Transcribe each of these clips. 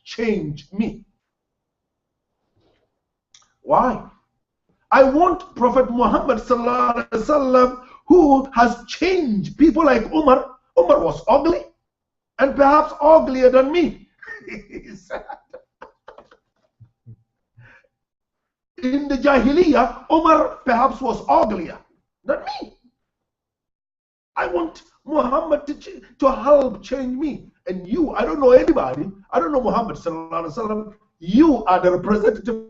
change me. Why? I want Prophet Muhammad sallallahu alaihi wasallam, who has changed people like Umar. Umar was ugly, and perhaps uglier than me. He said, in the Jahiliyyah, Umar perhaps was uglier than me. I want Muhammad to help change me. And you, I don't know anybody, I don't know Muhammad sallallahu alaihi wasallam. You are the representative.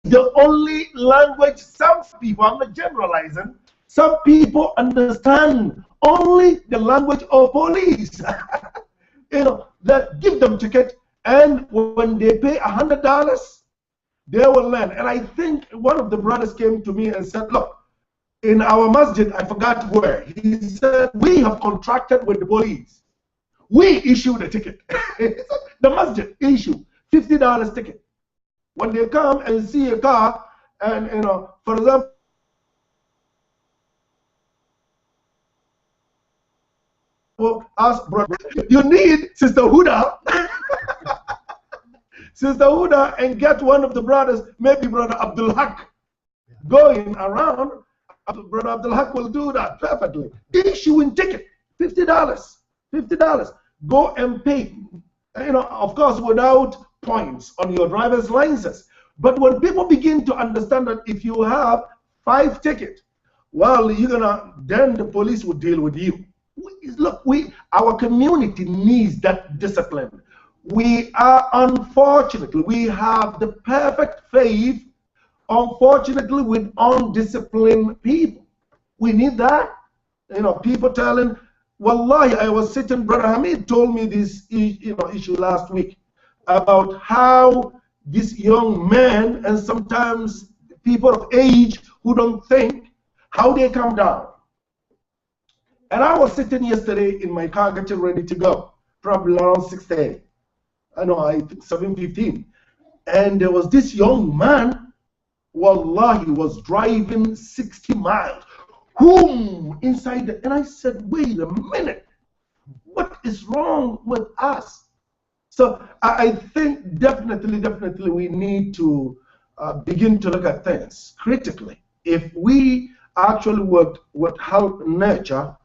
The only language some people, I'm not generalizing, some people understand only the language of police. That give them ticket, and when they pay $100, they will learn. And I think one of the brothers came to me and said, look, in our masjid, I forgot where, he said, we have contracted with the police. We issue the ticket. The masjid issue $50 ticket. When they come and see a car, and for example, ask brother, you need Sister Huda, Sister Huda, and get one of the brothers, maybe Brother Abdul Haq, going around. Brother Abdul Haq will do that perfectly. Issuing ticket, $50, $50. Go and pay. Of course, without points on your driver's license. But when people begin to understand that if you have 5 tickets, well, then the police will deal with you. Look, our community needs that discipline. We have the perfect faith, unfortunately, with undisciplined people. We need that. People telling, wallahi, I was sitting, Brother Hamid told me this issue last week about how this young man, and sometimes people of age who don't think, how they come down. And I was sitting yesterday in my car getting ready to go, probably around 6:30. I know, 7:15. And there was this young man, wallahi, was driving 60 miles. Boom! Inside and I said, wait a minute, what is wrong with us? So I think definitely we need to begin to look at things critically. If we actually would help nurture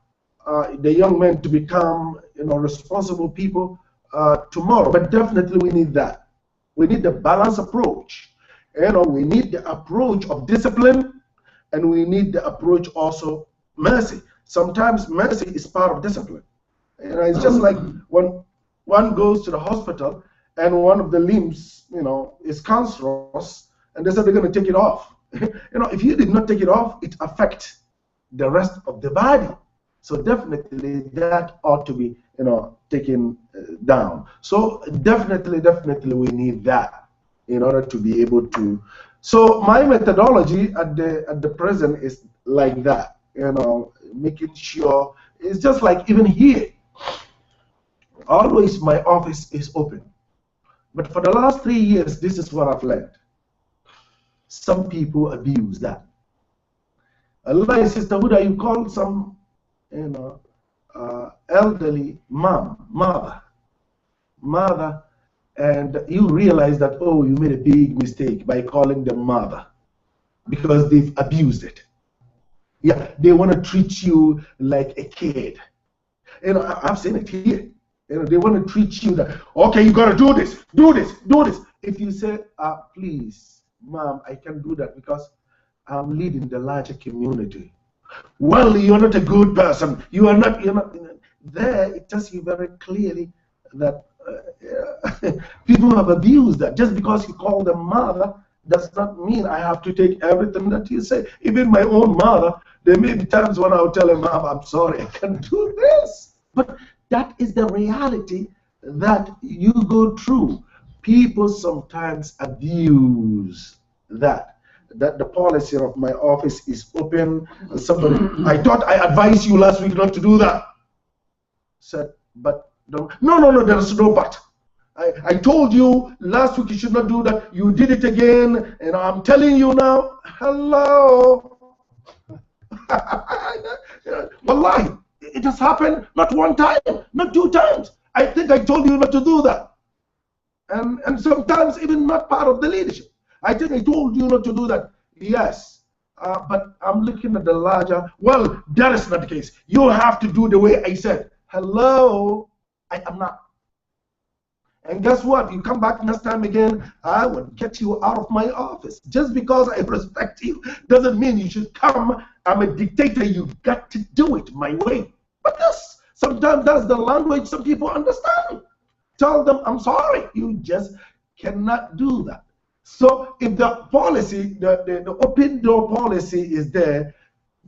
the young men to become responsible people tomorrow, but definitely we need that. We need the balanced approach. We need the approach of discipline, and we need the approach also mercy. Sometimes mercy is part of discipline. It's just like when one goes to the hospital and one of the limbs, is cancerous, and they said they're going to take it off. If you did not take it off, it affects the rest of the body. So definitely that ought to be, taken down. So definitely we need that in order to be able to. So my methodology at the present is like that, making sure it's just like even here. Always my office is open. But for the last 3 years, this is what I've learned. Some people abuse that. Allah, Sister Huda, you call some, elderly mother, and you realize that, oh, you made a big mistake by calling them mother because they've abused it. Yeah, they want to treat you like a kid. I've seen it here. They want to treat you that, okay, you got to do this, do this, do this. If you say, please, ma'am, I can't do that because I'm leading the larger community. Well, you're not a good person. You're not. There, it tells you very clearly that people have abused that. Just because you call them mother does not mean I have to take everything that you say. Even my own mother, there may be times when I'll tell her, Mom, I'm sorry, I can't do this. But that is the reality that you go through. People sometimes abuse that. That the policy of my office is open. Somebody, I thought I advised you last week not to do that. Said, but no, there's no but. I told you last week you should not do that. You did it again, and I'm telling you now. Hello. Wallahi, it has happened not one time, not 2 times. I think I told you not to do that. And sometimes even not part of the leadership. I think I told you not to do that. Yes, but I'm looking at the larger. Well, that is not the case. You have to do the way I said. Hello, I am not. And guess what? You come back next time again, I will get you out of my office. Just because I respect you doesn't mean you should come. I'm a dictator. You got to do it my way. But sometimes that's the language some people understand. Tell them, I'm sorry. You just cannot do that. So if the policy, the open door policy is there,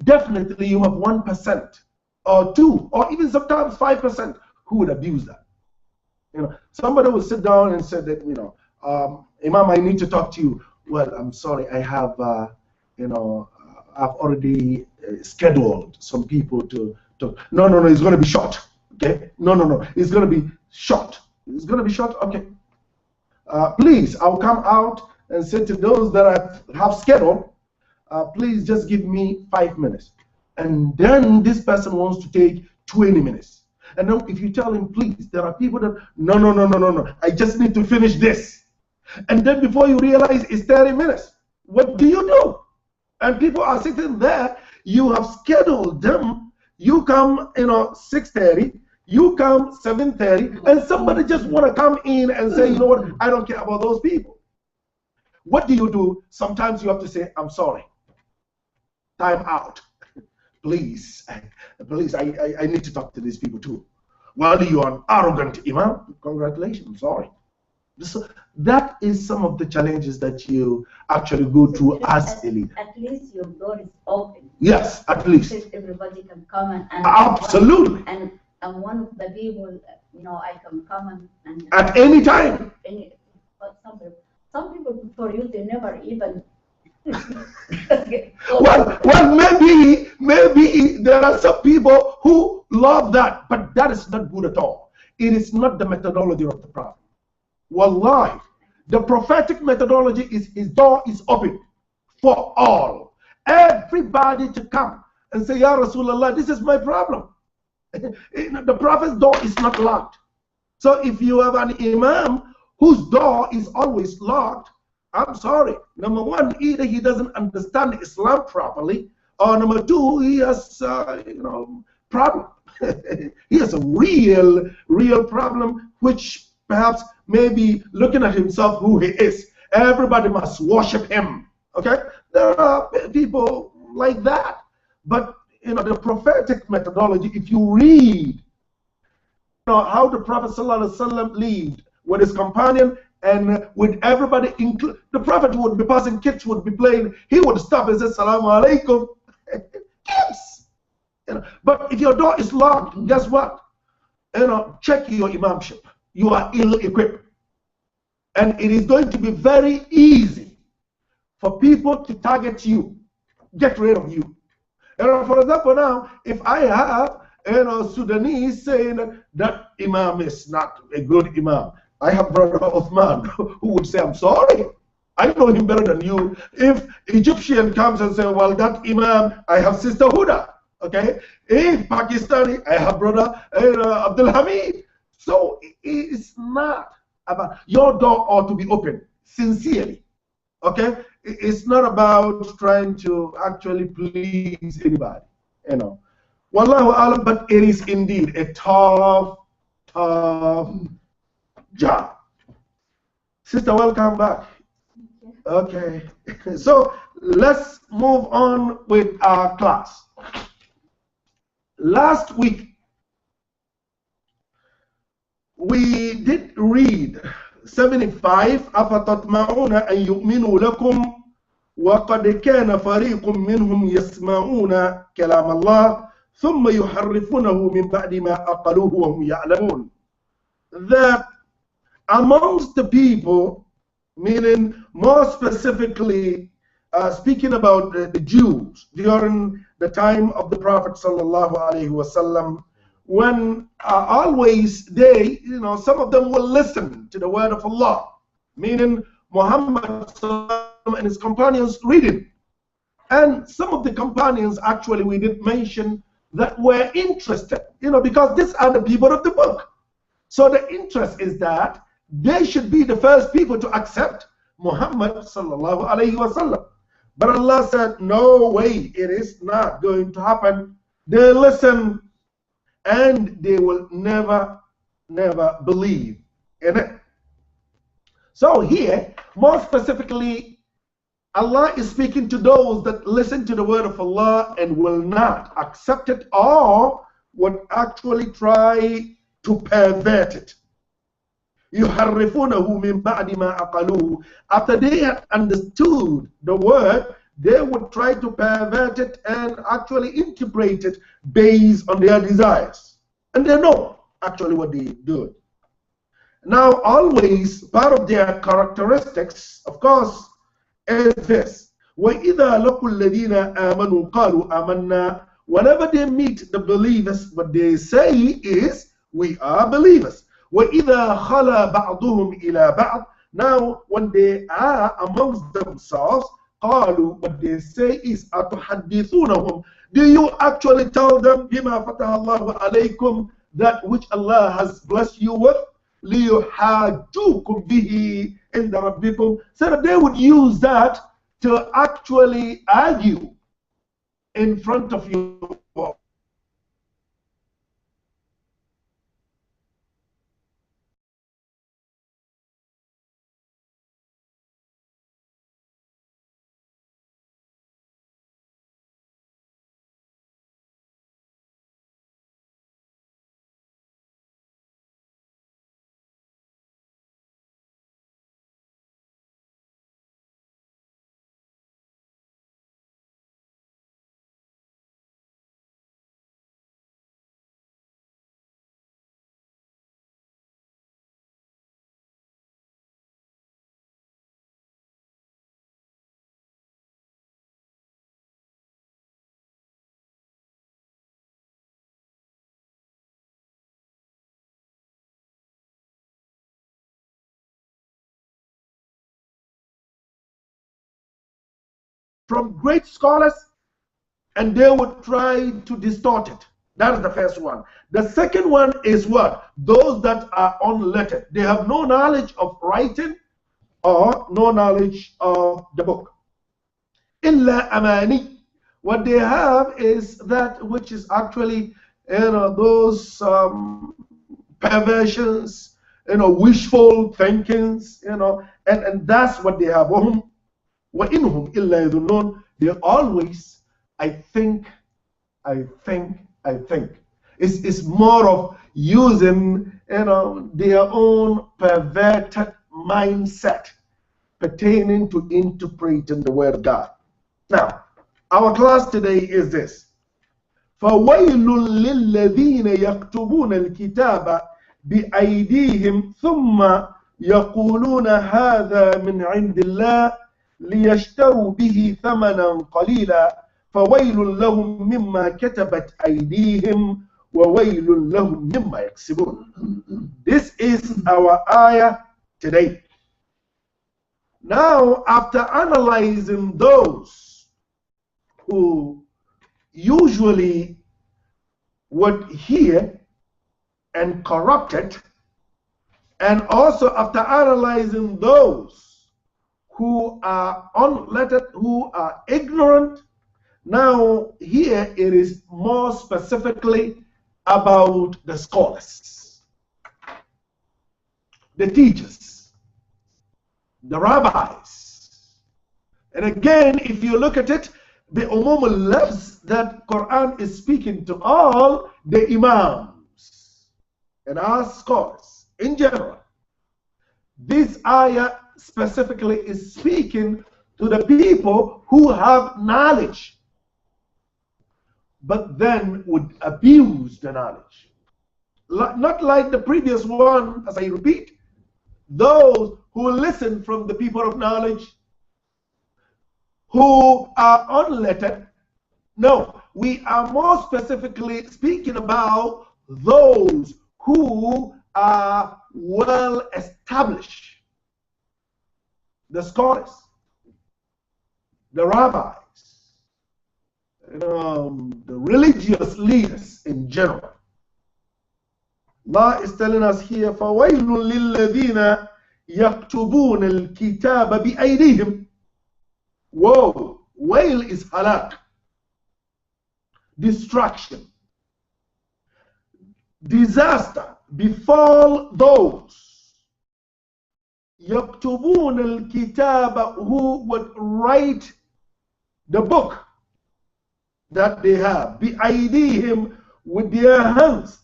definitely you have 1% or 2 or even sometimes 5% who would abuse that. Somebody will sit down and say that, Imam, I need to talk to you. Well, I'm sorry, I have, I've already scheduled some people to talk. No, it's going to be short. Okay? No. It's going to be short. It's going to be short. Okay. Please, I'll come out and say to those that I have scheduled, please just give me 5 minutes. And then this person wants to take 20 minutes. And then if you tell him, please, there are people that, no, I just need to finish this. And then before you realize it's 30 minutes, what do you do? And people are sitting there, you have scheduled them, you come, 6:30, you come 7:30, and somebody just want to come in and say, you know what, I don't care about those people. What do you do? Sometimes you have to say, I'm sorry. Time out. Please, I need to talk to these people too. Well, you are an arrogant imam. Congratulations, I'm sorry. So that is some of the challenges that you actually go through as a leader. At least your door is open. Yes, at least. Everybody can come and absolutely. And one of the people, I can come and at any time. But some people for you, they never even. well, maybe there are some people who love that, but that is not good at all. It is not the methodology of the Prophet. Wallahi, the prophetic methodology is his door is open for all. Everybody to come and say, Ya Rasulullah, this is my problem. The Prophet's door is not locked. So if you have an imam whose door is always locked, I'm sorry. Number one, either he doesn't understand Islam properly, or number two, he has, problem. He has a real problem, which perhaps maybe looking at himself who he is. Everybody must worship him. Okay? There are people like that. But the prophetic methodology, if you read how the Prophet ﷺ lived with his companion and with everybody, the Prophet would be passing, kids would be playing, he would stop and say, Assalamu alaikum. Kids. But if your door is locked, guess what? Check your imamship. You are ill-equipped. And it is going to be very easy for people to target you, get rid of you. For example, now, if I have Sudanese saying that imam is not a good imam, I have brother Uthman who would say, I'm sorry, I know him better than you. If Egyptian comes and says, well, that imam, I have sister Huda. Okay? If Pakistani, I have brother Abdul Hamid. So it's not about, your door ought to be open, sincerely. Okay? It's not about trying to actually please anybody. Wallahu alam, but it is indeed a tough job. Sister, welcome back. Okay. So let's move on with our class. Last week, we did read 75 أفتطمعون أن يؤمنوا لكم وقد كان فريق منهم يسمعون كلام الله ثم يحرفونه من بعد ما أقلوه وهم يعلمون. That amongst the people, meaning more specifically speaking about the Jews during the time of the Prophet sallallahu alaihi wasallam, when always they, some of them will listen to the word of Allah, meaning Muhammad and his companions reading. And some of the companions, actually, we did mention that were interested, because these are the people of the book. So the interest is that they should be the first people to accept Muhammad sallallahu alaihi wasallam. But Allah said, no way, it is not going to happen. They listen and they will never believe in it. So here, more specifically, Allah is speaking to those that listen to the word of Allah and will not accept it, or would actually try to pervert it. يُحَرِّفُونَهُ مِنْ بَعْدِ مَا أَقَلُوهُ. After they had understood the word, they would try to pervert it and actually interpret it based on their desires. And they know actually what they do. Now, always part of their characteristics, of course, is this. وَإِذَا لَقُوا الَّذِينَ آمَنُوا قَالُوا آمَنَّا. Whenever they meet the believers, what they say is, We are believers. وَإِذَا خَلَى بَعْضُهُمْ إِلَى بَعْضٍ. Now, when they are amongst themselves, قالوا, what they say is, أَتُحَدِّثُونَهُمْ, do you actually tell them, بِمَا فَتَحَ اللَّهُ عَلَيْكُمْ, that which Allah has blessed you with, لِيُحَاجُّوكُمْ بِهِ عِنْدَ رَبِّكُمْ, so that they would use that to actually argue in front of you. From great scholars, and they would try to distort it. That is the first one. The second one is what? Those that are unlettered. They have no knowledge of writing or no knowledge of the book. Illa amani. What they have is that which is actually, those perversions, wishful thinkings, and that's what they have. وَإِنْهُمْ إِلَّا يَظُنُّونَ. They always, I think. It's more of using, their own perverted mindset pertaining to interpreting the word of God. Now, our class today is this. فَوَيْلٌ لِلَّذِينَ يَكْتُبُونَ الْكِتَابَ بِأَيْدِيهِمْ ثُمَّ يَقُولُونَ هَذَا مِنْ عِنْدِ اللَّهِ لِيَشْتَرُوا بِهِ ثَمَنًا قَلِيلًا فَوَيْلٌ لَهُمْ مِمَّا كَتَبَتْ أَيْدِيهِمْ وَوَيْلٌ لَهُمْ مِمَّا يَكْسِبُونَ. This is our ayah today. Now, after analyzing those who usually would hear and corrupt it, and also after analyzing those who are unlettered, who are ignorant, now here it is more specifically about the scholars, the teachers, the rabbis. And again, if you look at it, the umum al-lafz that Quran is speaking to all the imams and our scholars in general. This ayah specifically is speaking to the people who have knowledge, but then would abuse the knowledge. Not like the previous one, as I repeat, those who listen from the people of knowledge, who are unlettered. No, we are more specifically speaking about those who are well established. The scholars, the rabbis, the religious leaders in general. Allah is telling us here, فَوَيْلٌ لِلَّذِينَ يَكْتُبُونَ الْكِتَابَ بِأَيْدِيهِمْ. Woe, wail is halak, destruction, disaster befall those يَكْتُبُونَ الْكِتَابَ who would write the book that they have, بِأَيْدِيهِمْ with their hands.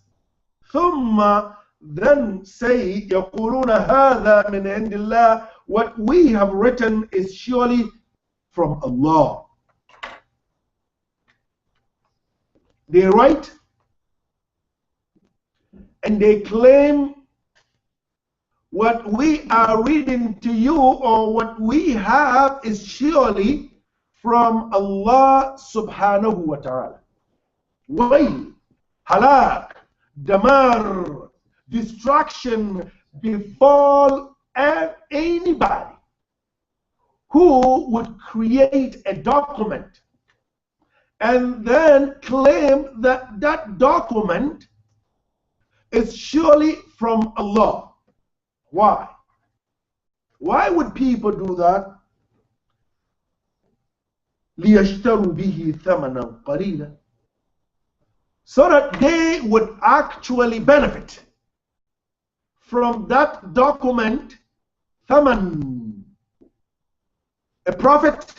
ثُمَّ then say, يَقُولُونَ هَذَا مِنْ عِنْدِ اللَّهِ, what we have written is surely from Allah. They write and they claim what we are reading to you or what we have is surely from Allah subhanahu wa ta'ala. Wail, halak, damar, destruction befall anybody who would create a document and then claim that that document is surely from Allah. Why? Why would people do that? لِيَشْتَرُوا بِهِ ثَمَنًا قَلِيلًا, so that they would actually benefit from that document, thaman, a profit,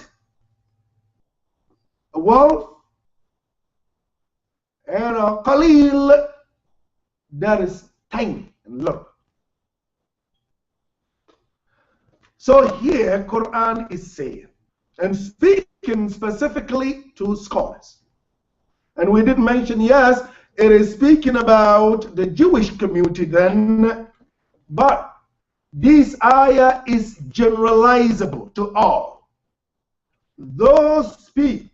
a wealth, and a qalil that is tiny and low. So here Quran is saying and speaking specifically to scholars. And we did mention, yes, it is speaking about the Jewish community then, but this ayah is generalizable to all. Those people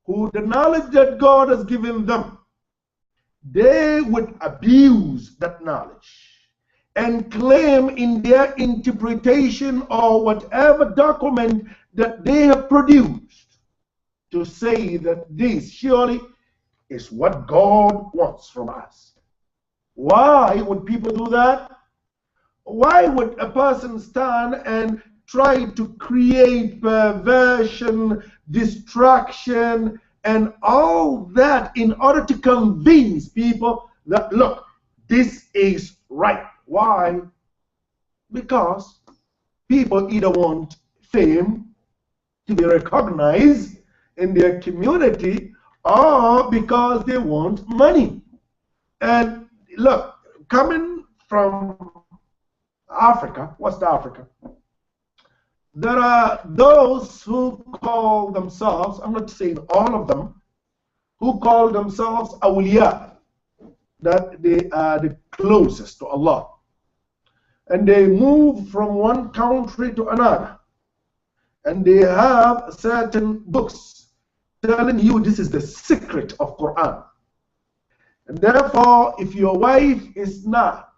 who the knowledge that God has given them, they would abuse that knowledge and claim in their interpretation or whatever document that they have produced to say that this surely is what God wants from us. Why would people do that? Why would a person stand and try to create perversion, distraction, and all that in order to convince people that, look, this is right? Why? Because people either want fame, to be recognized in their community, or because they want money. And look, coming from Africa, West Africa, there are those who call themselves, I'm not saying all of them, who call themselves awliya, that they are the closest to Allah. And they move from one country to another. And they have certain books telling you this is the secret of Quran. And therefore, if your wife is not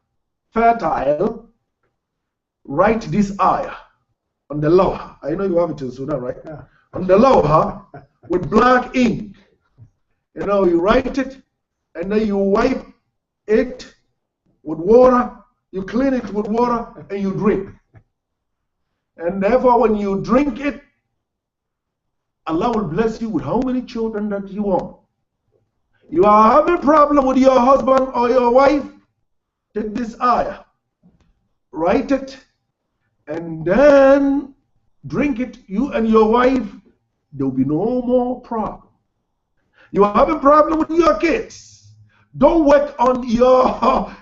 fertile, write this ayah on the lawha. I know you have it in Sudan, right? Yeah. On the lawha with black ink. You know, you write it and then you wipe it with water, you clean it with water, and you drink. And therefore, when you drink it, Allah will bless you with how many children that you want. You are having a problem with your husband or your wife, take this ayah, write it, and then drink it, you and your wife, there will be no more problem. You are having a problem with your kids. Don't work on your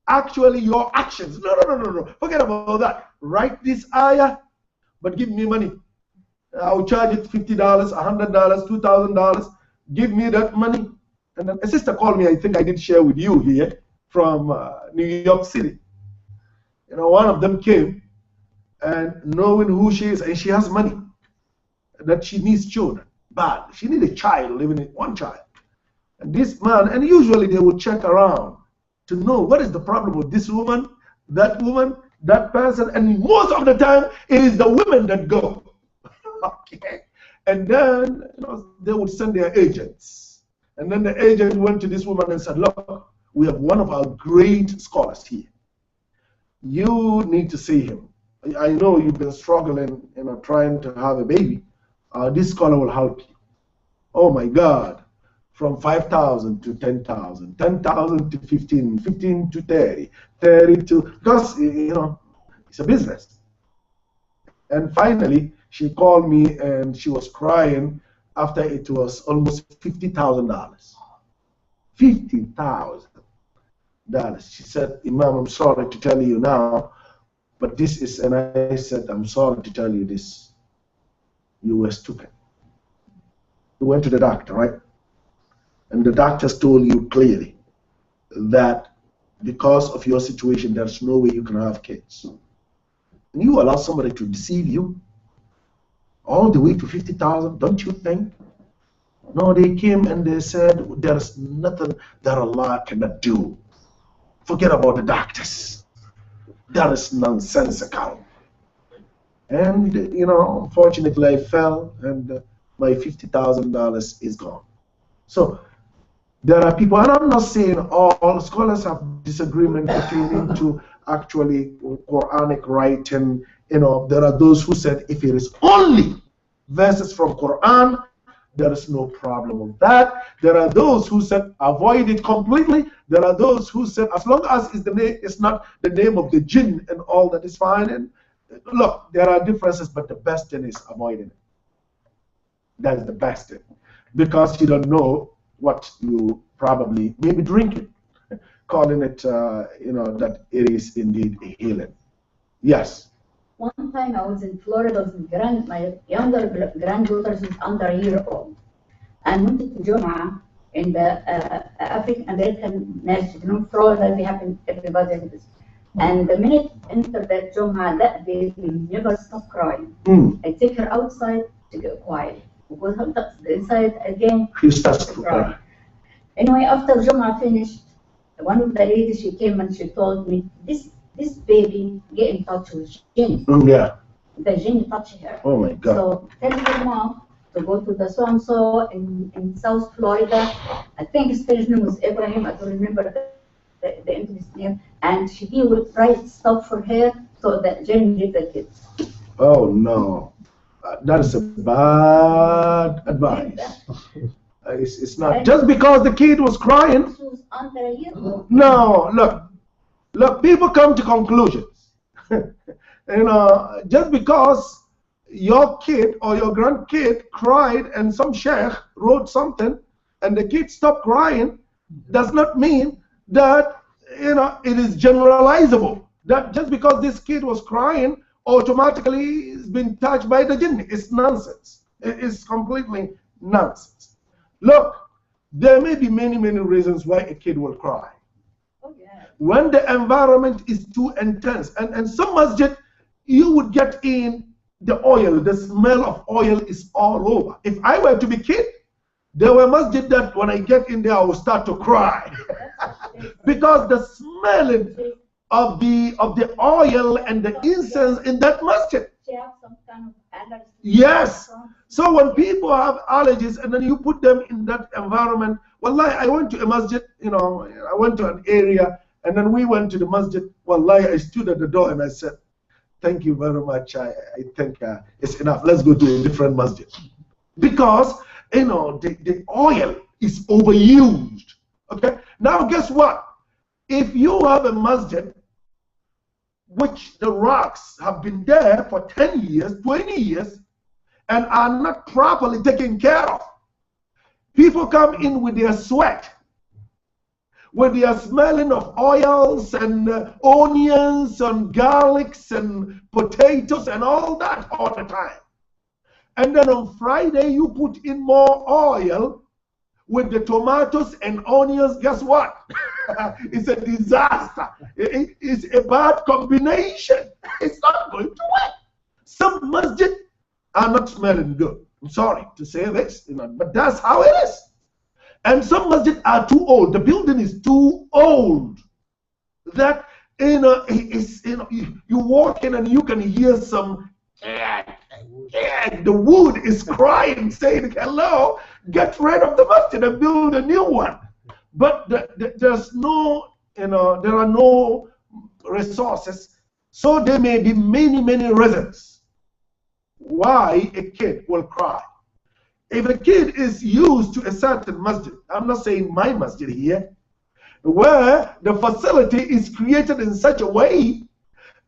actions. No. Forget about that. Write this ayah, but give me money. I'll charge it $50, $100, $2,000. Give me that money. And then a sister called me, I think I did share with you here, from New York City. You know, one of them came, and knowing who she is, and she has money, that she needs children. Bad. She needs a child, even one child. And this man, and usually they would check around to know what is the problem with this woman, that person, and most of the time it is the women that go. Okay. And then, you know, they would send their agents. And then the agent went to this woman and said, look, we have one of our great scholars here. You need to see him. I know you've been struggling, you know, trying to have a baby. This scholar will help you. Oh my God. From 5,000 to 10,000, 10,000 to 15, 15 to 30, 30 to, because, you know, it's a business. And finally, she called me and she was crying after it was almost $50,000. $50,000. She said, Imam, I'm sorry to tell you now, but this is, and I said, I'm sorry to tell you this. You were stupid. You went to the doctor, right? And the doctors told you clearly that because of your situation, there's no way you can have kids. And you allow somebody to deceive you all the way to 50,000, don't you think No, they came and they said there's nothing that Allah cannot do. Forget about the doctors. That is nonsensical. And, you know, unfortunately, I fell and my $50,000 is gone. So there are people, and I'm not saying all scholars have disagreement pertaining to actually Quranic writing. You know, there are those who said if it is only verses from Quran, there is no problem with that. There are those who said avoid it completely. There are those who said as long as it's not the name of the jinn and all, that is fine. And look, there are differences, but the best thing is avoiding it. That is the best thing, because you don't know what you probably may be drinking, calling it, you know, that it is indeed a healing. Yes. One time I was in Florida with my younger granddaughter is under a year old, and went to Jum'ah in the African American masjid. You know, Florida, we have everybody in this. And the minute entered that Jum'ah, that baby never stopped crying. I take her outside to get quiet. Because inside again, She starts to cry. Anyway, after Jum'ah finished, one of the ladies, she came and she told me, this baby get in touch with jinn. Yeah. The jinn touched her. Oh my God. So tell your mom to go to the so-and-so in South Florida. I think his first name was Abraham. I don't remember the English name. And he would write stuff for her so that jinn get the kids. Oh no. That is a bad advice. It's not just because the kid was crying. She was under a year old. No, look, people come to conclusions. You know, just because your kid or your grandkid cried and some sheikh wrote something and the kid stopped crying, does not mean that, you know, it is generalizable. That just because this kid was crying, automatically is being touched by the jinn. It's nonsense. It is completely nonsense. Look, there may be many reasons why a kid will cry. Oh, yeah. When the environment is too intense, and some masjid, you would get in the oil, the smell of oil is all over. If I were to be kid, there were masjid that when I get in there, I will start to cry. Because the smelling of the oil and the incense in that masjid. She has some kind of allergy. Yes. So when people have allergies and then you put them in that environment, wallahi, I went to a masjid, you know, I went to an area and then we went to the masjid. Wallahi, I stood at the door and I said, thank you very much. I think it's enough. Let's go to a different masjid. Because, you know, the oil is overused. Okay. Now, guess what? If you have a masjid which the rocks have been there for 10 years, 20 years, and are not properly taken care of, people come in with their sweat, with their smelling of oils and onions and garlics and potatoes and all that all the time. And then on Friday, you put in more oil with the tomatoes and onions. Guess what? It's a disaster. It's a bad combination. It's not going to work. Some masjid are not smelling good. I'm sorry to say this, you know, but that's how it is. And some masjid are too old. The building is too old. That, you know, you walk in and you can hear some. The wood is crying, saying, hello, get rid of the masjid and build a new one. But there's no, you know, there are no resources. So there may be many reasons why a kid will cry. If a kid is used to a certain masjid, I'm not saying my masjid here, where the facility is created in such a way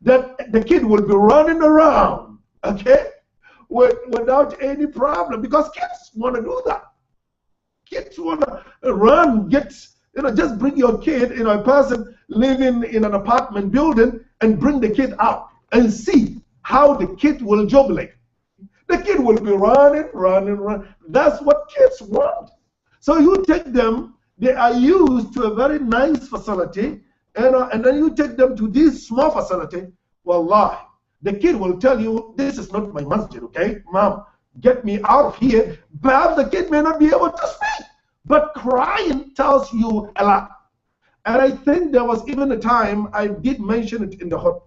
that the kid will be running around, okay, without any problem, because kids want to do that. Kids want to run, you know, just bring your kid, you know, a person living in an apartment building, and bring the kid out and see how the kid will jubilate. The kid will be running. That's what kids want. So you take them, they are used to a very nice facility, and then you take them to this small facility. Wallahi, the kid will tell you, this is not my masjid, okay? Mom, get me out of here. Perhaps the kid may not be able to speak, but crying tells you a lot. And I think there was even a time, I did mention it in the hut,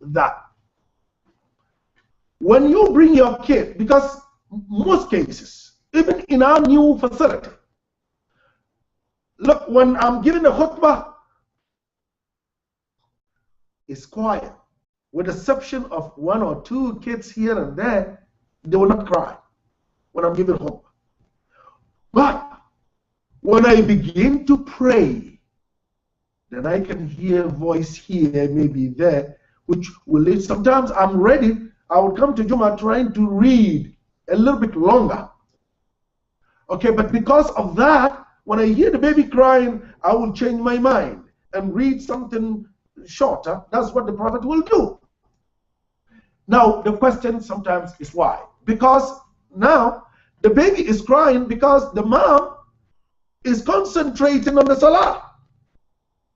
that when you bring your kid, because most cases, even in our new facility, look, when I'm giving the khutbah, it's quiet. With the exception of one or two kids here and there, they will not cry when I'm giving khutbah. But when I begin to pray, then I can hear a voice here, maybe there, which will lead. Sometimes I'm ready. I would come to Juma trying to read a little bit longer. Okay, but because of that, when I hear the baby crying, I will change my mind and read something shorter. That's what the Prophet will do. Now, the question sometimes is why? Because now the baby is crying because the mom is concentrating on the salah.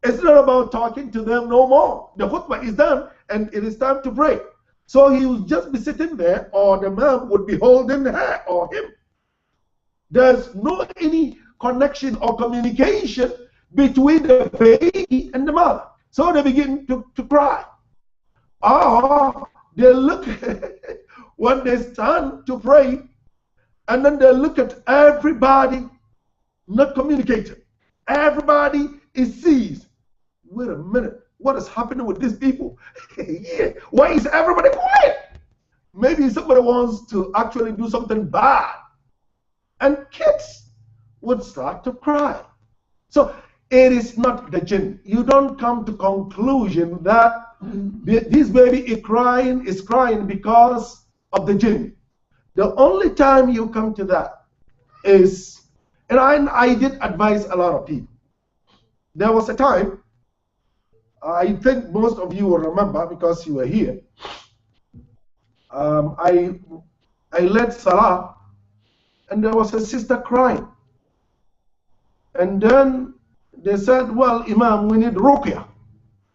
It's not about talking to them no more. The khutbah is done and it is time to pray. So he will just be sitting there, or the mom would be holding her or him. There's no any connection or communication between the baby and the mother. So they begin to cry. Or they look, when they stand to pray, and then they look at everybody not communicating. Everybody is seized. Wait a minute, what is happening with these people? Yeah. Why is everybody quiet? Maybe somebody wants to actually do something bad. And kids would start to cry. So it is not the jinn. You don't come to conclusion that this baby is crying because of the jinn. The only time you come to that is, and I did advise a lot of people. There was a time, I think most of you will remember because you were here. I led Salah, and there was a sister crying. And then they said, well, Imam, we need Ruqya.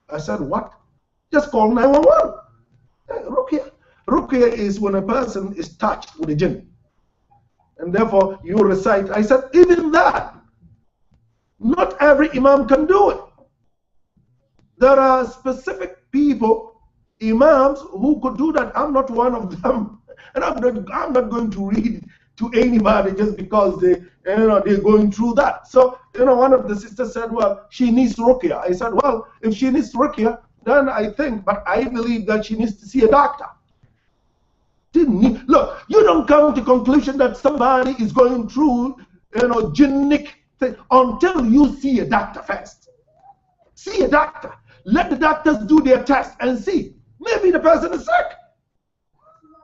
I said, what? Just call 911. Ruqya. Ruqya is when a person is touched with a jinn. And therefore, you recite. I said, even that, not every Imam can do it. There are specific people, Imams, who could do that. I'm not one of them. And I'm not going to read to anybody just because they're going through that. So, one of the sisters said, well, she needs Ruqya. I said, well, if she needs Ruqya, then I think, but I believe that she needs to see a doctor. Look, you don't come to conclusion that somebody is going through, jinnic thing until you see a doctor first. See a doctor. Let the doctors do their test and see. Maybe the person is sick.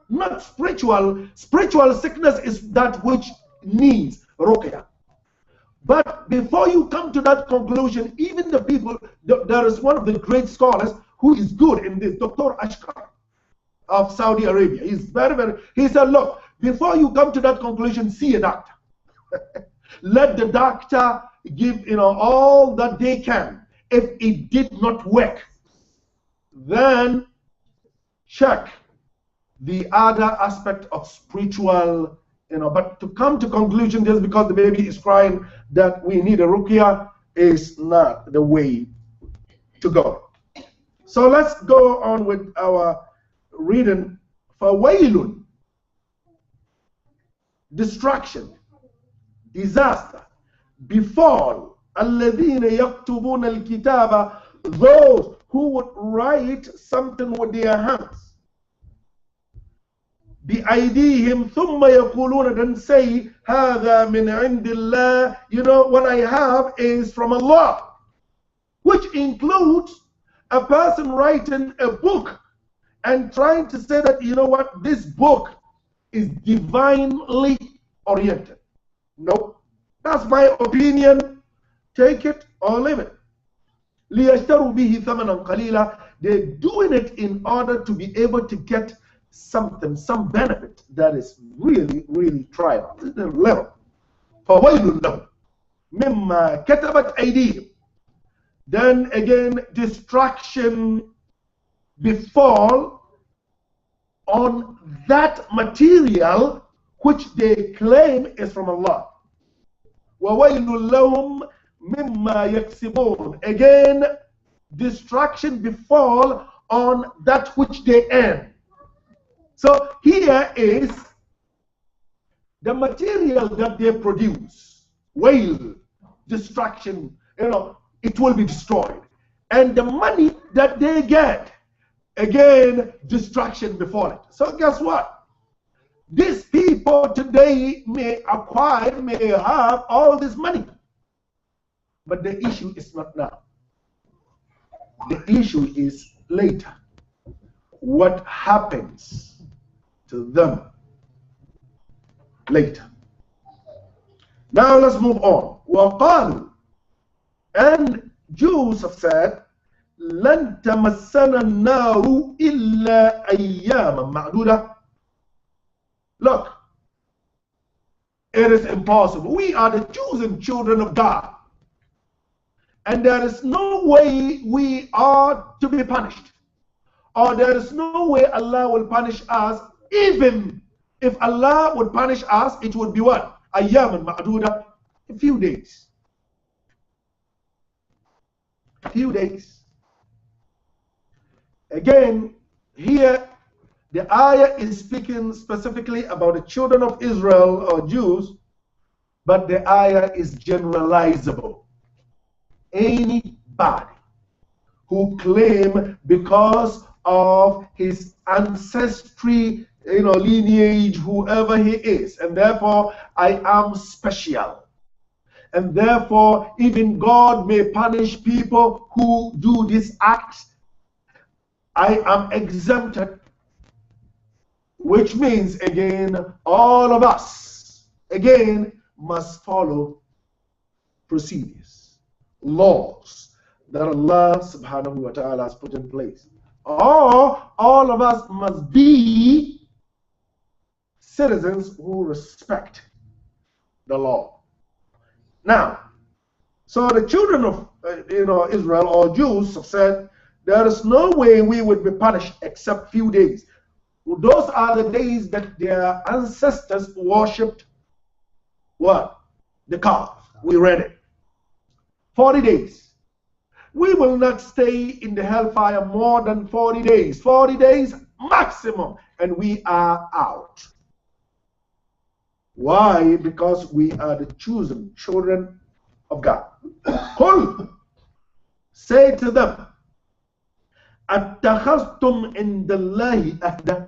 Not spiritual. Spiritual sickness is that which needs Ruqya. But before you come to that conclusion, even the people, there is one of the great scholars who is good in this, Dr. Ashkar of Saudi Arabia. He's he said, look, before you come to that conclusion, see a doctor. Let the doctor give, all that they can. If it did not work, then check the other aspect of spiritual, but to come to conclusion just because the baby is crying that we need a Ruqya is not the way to go. So let's go on with our reading. Fawailun, destruction, disaster, befall الذين يكتبون الكتاب, those who would write something with their hands. بأيديهم ثم يقولون, then say هذا من عند الله, what I have is from Allah, which includes a person writing a book and trying to say that, this book is divinely oriented. No, that's my opinion. Take it or leave it. لِيَشْتَرُوا بِهِ ثَمَنًا قَلِيلًا. They're doing it in order to be able to get something, some benefit that is really, really trial. Level. فَوَيْلٌ لَهُمْ مِمَّا كَتَبَتْ أَيْدِيهِمْ. Then again, distraction befall on that material which they claim is from Allah. وَوَيْلٌ لَهُمْ مِمَّا يَكْسِبُونَ. Again, destruction befall on that which they earn. So here is the material that they produce. Wail, destruction, it will be destroyed. And the money that they get, again, destruction before it. So guess what? These people today may have all this money. But the issue is not now. The issue is later. What happens to them later? Now let's move on. وَقَالُوا, and Jews have said, لَن تَمَسَّنَا النَّارُ إِلَّا أَيَّامًا مَعْدُودَةً. Look, it is impossible. We are the chosen children of God. And there is no way we are to be punished. Or there is no way Allah will punish us. Even if Allah would punish us, it would be what? Ayyaman ma'duda, a few days. A few days. Again, here the ayah is speaking specifically about the children of Israel or Jews, but the ayah is generalizable. Anybody who claim because of his ancestry, lineage, whoever he is, and therefore I am special, and therefore even God may punish people who do this act, I am exempted, which means again all of us again must follow procedures, laws that Allah subhanahu wa ta'ala has put in place. Or all of us must be citizens who respect the law. Now, so the children of Israel or Jews have said there is no way we would be punished except few days. Those are the days that their ancestors worshipped what? The calf. We read it. 40 days. We will not stay in the hellfire more than 40 days. 40 days maximum, and we are out. Why? Because we are the chosen children of God. Qul, say to them, أَتَّخَذْتُمْ عِنْدَ اللَّهِ أَهْدًا.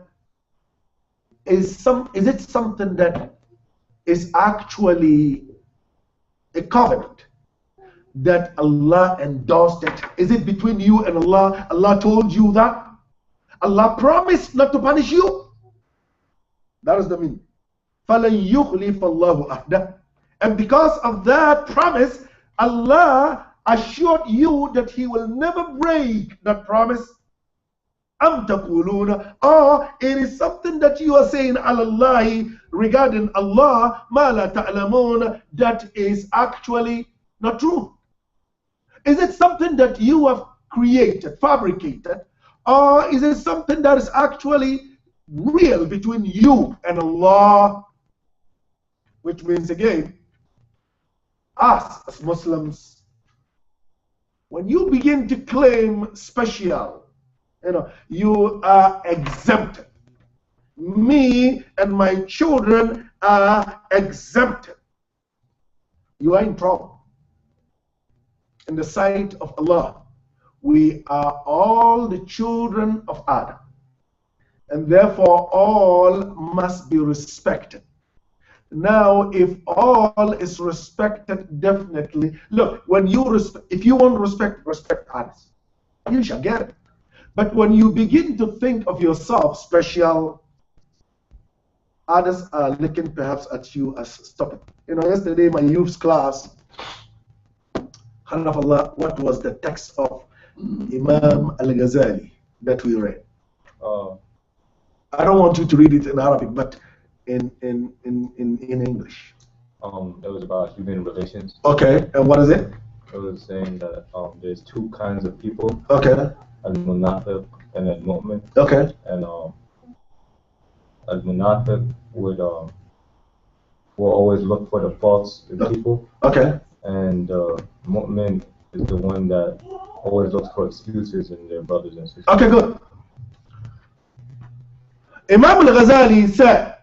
Is it something that is actually a covenant that Allah endorsed it? Is it between you and Allah? Allah told you that? Allah promised not to punish you? That is the meaning. فَلَنْ يُخْلِفَ اللَّهُ أَهْدًا. And because of that promise, Allah assured you that He will never break that promise. أَمْ تَقُولُونَ, or it is something that you are saying alallahi regarding Allah, مَا لَا تَعْلَمُونَ, that is actually not true. Is it something that you have created, fabricated, or is it something that is actually real between you and Allah? Which means again, us as Muslims, when you begin to claim special, you are exempted. Me and my children are exempted. You are in trouble. In the sight of Allah, we are all the children of Adam, and therefore all must be respected. Now, if all is respected, definitely, look, when you if you want respect others, you shall get it. But when you begin to think of yourself special, others are looking perhaps at you as stupid. Yesterday my youth class, what was the text of Imam Al-Ghazali that we read? I don't want you to read it in Arabic, but in English. It was about human relations. Okay, and what is it? It was saying that there's two kinds of people. Okay. Al-Munafiq and Al-Mu'min. Okay. And al-munafiq will always look for the faults in people. Okay. And mu'min is the one that always looks for excuses in their brothers and sisters. Okay, good. Imam al-Ghazali said,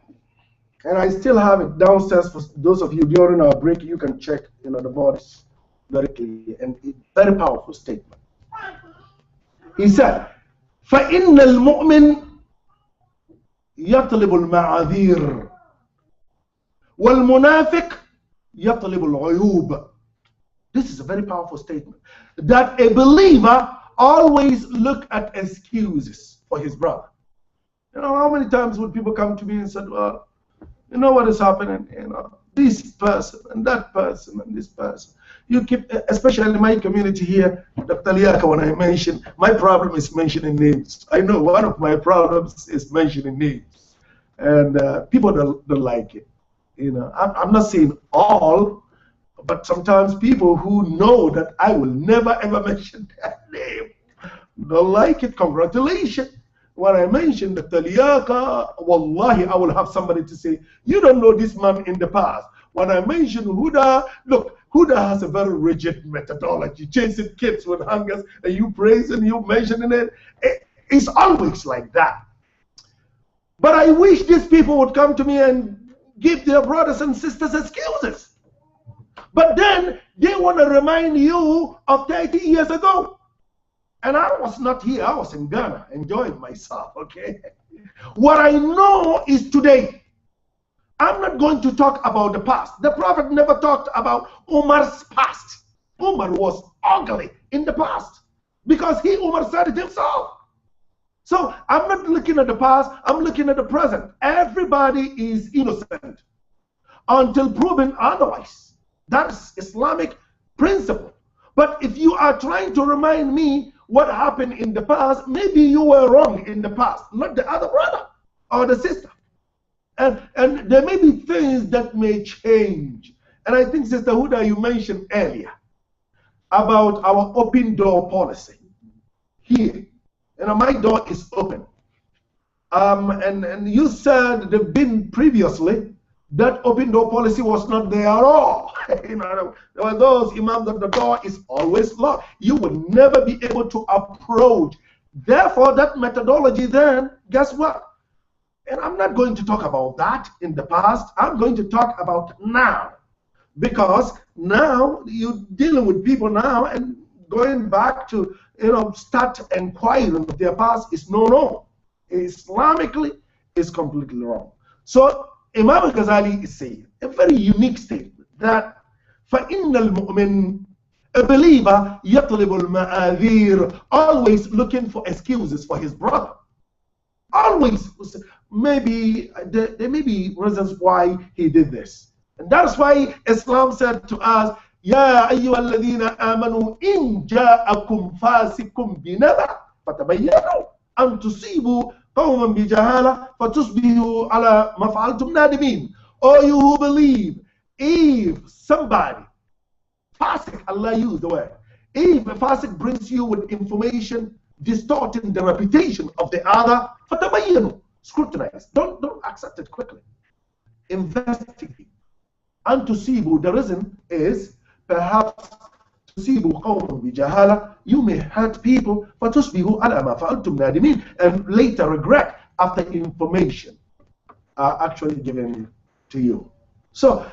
and I still have it downstairs for those of you during our break, you can check, the boards very clearly, and it's very powerful statement. He said, فَإِنَّ الْمُؤْمِنِ يَطْلِبُ الْمَعَاذِيرِ وَالْمُنَافِقِ يَطْلِبُ الْعُيُوبِ. This is a very powerful statement. That a believer always look at excuses for his brother. How many times would people come to me and say, well, you know what is happening? This person and that person and this person. You keep, especially in my community here, Dr. Liaka, when I mention, my problem is mentioning names. I know one of my problems is mentioning names. And people don't like it. I'm not saying all, but sometimes people who know that I will never ever mention that name don't like it. Congratulations. When I mention Dr. Liaka, wallahi, I will have somebody to say, you don't know this man in the past. When I mention Huda, look, Huda has a very rigid methodology, chasing kids with hangers, and you praising, you mentioning it. It's always like that. But I wish these people would come to me and give their brothers and sisters excuses. But then they want to remind you of 30 years ago. And I was not here, I was in Ghana, enjoying myself, okay? What I know is today. I'm not going to talk about the past. The Prophet never talked about Umar's past. Umar was ugly in the past because Umar said it himself. So I'm not looking at the past, I'm looking at the present. Everybody is innocent until proven otherwise. That's Islamic principle. But if you are trying to remind me what happened in the past, maybe you were wrong in the past, not the other brother or the sister. And there may be things that may change. And I think, Sister Huda, you mentioned earlier about our open door policy here. My door is open. And you said they've been previously, that open door policy was not there at all. There were those imams that the door is always locked. You would never be able to approach. Therefore, that methodology then, guess what? And I'm not going to talk about that in the past. I'm going to talk about now. Because now you're dealing with people now, and going back to, start inquiring of their past is no. Islamically, it's completely wrong. So Imam Ghazali is saying a very unique statement that فَإِنَّ الْمُؤْمِنِ, a believer, يَطْلِبُ الْمَآذِيرِ, always looking for excuses for his brother. Always. Maybe there may be reasons why he did this. And that's why Islam said to us, يَا أَيُّهَا الَّذِينَ آمَنُوا إِن جَاءَكُمْ فَاسِقٌ بِنَبَأٍ فَتَبَيَّنُوا أَن تُصِيبُوا قَوْمًا بِجَهَالَةٍ فَتُصْبِحُوا عَلَى مَا فَعَلْتُمْ نَادِمِينَ. Or you who believe, if somebody, fasik, Allah used the word, if a fasik brings you with information distorting the reputation of the other, فَتَبَيَّنُوا, scrutinize. Don't accept it quickly. Investigate. And tusibu, the reason is perhaps tusibu qawman bijahala, you may hurt people, fatusbihu ala ma fa'altum nadimin, and later regret after information are actually given to you. So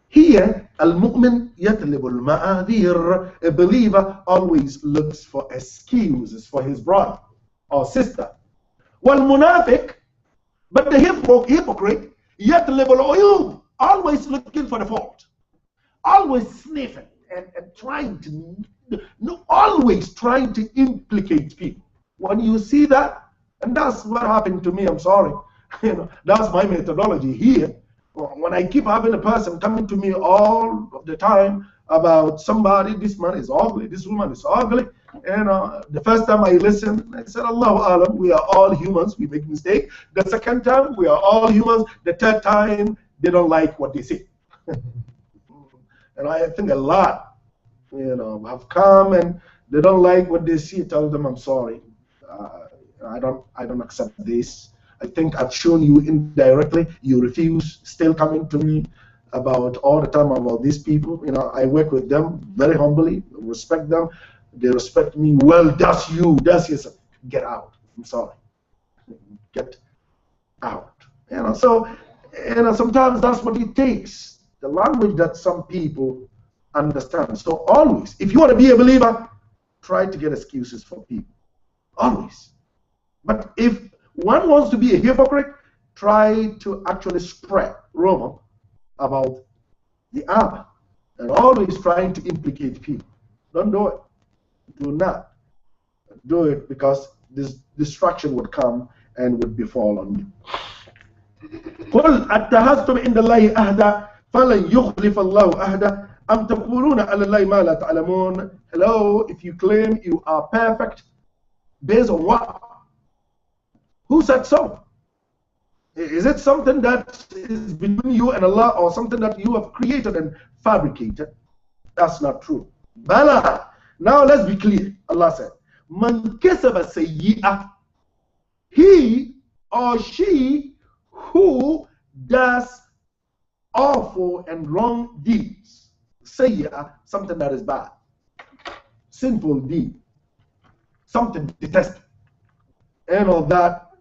here, al-mu'min yatlibu al-ma'adir, a believer always looks for excuses for his brother or sister. Wal-munafiq, but the hypocrite, yatlibu al-uyub, always looking for the fault, always sniffing and trying to, always trying to implicate people. When you see that, and that's what happened to me, I'm sorry, that's my methodology here. When I keep having a person coming to me all of the time about somebody, this man is ugly, this woman is ugly, and the first time I listened, I said, Allahu Alam, we are all humans, we make mistakes. The second time, we are all humans. The third time, they don't like what they say. And I think a lot, have come and they don't like what they see. Tell them, I'm sorry. I don't accept this. I think I've shown you indirectly. You refuse, still coming to me about all the time about these people. You know, I work with them very humbly, respect them. They respect me. Well, that's you. That's yourself. Get out. I'm sorry. Get out. You know, so sometimes that's what it takes. The language that some people understand. So always, if you want to be a believer, try to get excuses for people. Always. But if one wants to be a hypocrite, try to actually spread rumor about the other, and always trying to implicate people. Don't do it. Do not do it, because this destruction would come and would befall on you. قل أتخذتم عند الله أهدا فلن يخلف الله أهدا أم تقولون على الله ما لا تعلمون. Hello, if you claim you are perfect, based on what? Who said so? Is it something that is between you and Allah, or something that you have created and fabricated? That's not true. Bala. Now let's be clear. Allah said, Man kasaba sayyi'ah, he or she who does awful and wrong deeds. Sayyi'ah, something that is bad. Sinful deed. Something detestable. And all that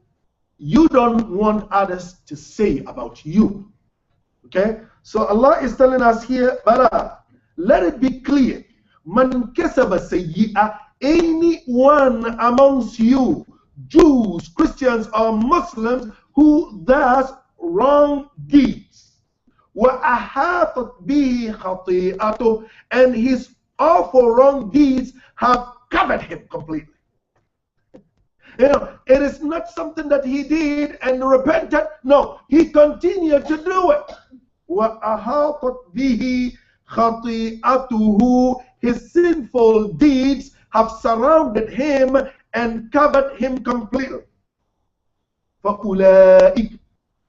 you don't want others to say about you. Okay? So Allah is telling us here, Bala, let it be clear. Man kasaba sayyi'ah, anyone amongst you, Jews, Christians, or Muslims, who does wrong deeds, وَأَحَاطَتْ بِهِ خَطِيئَتُهُ, and his awful wrong deeds have covered him completely. You know, it is not something that he did and repented. No, he continued to do it. وَأَحَاطَتْ بِهِ خَطِيئَتُهُ, his sinful deeds have surrounded him and covered him completely. فَأُولَٰئِكَ,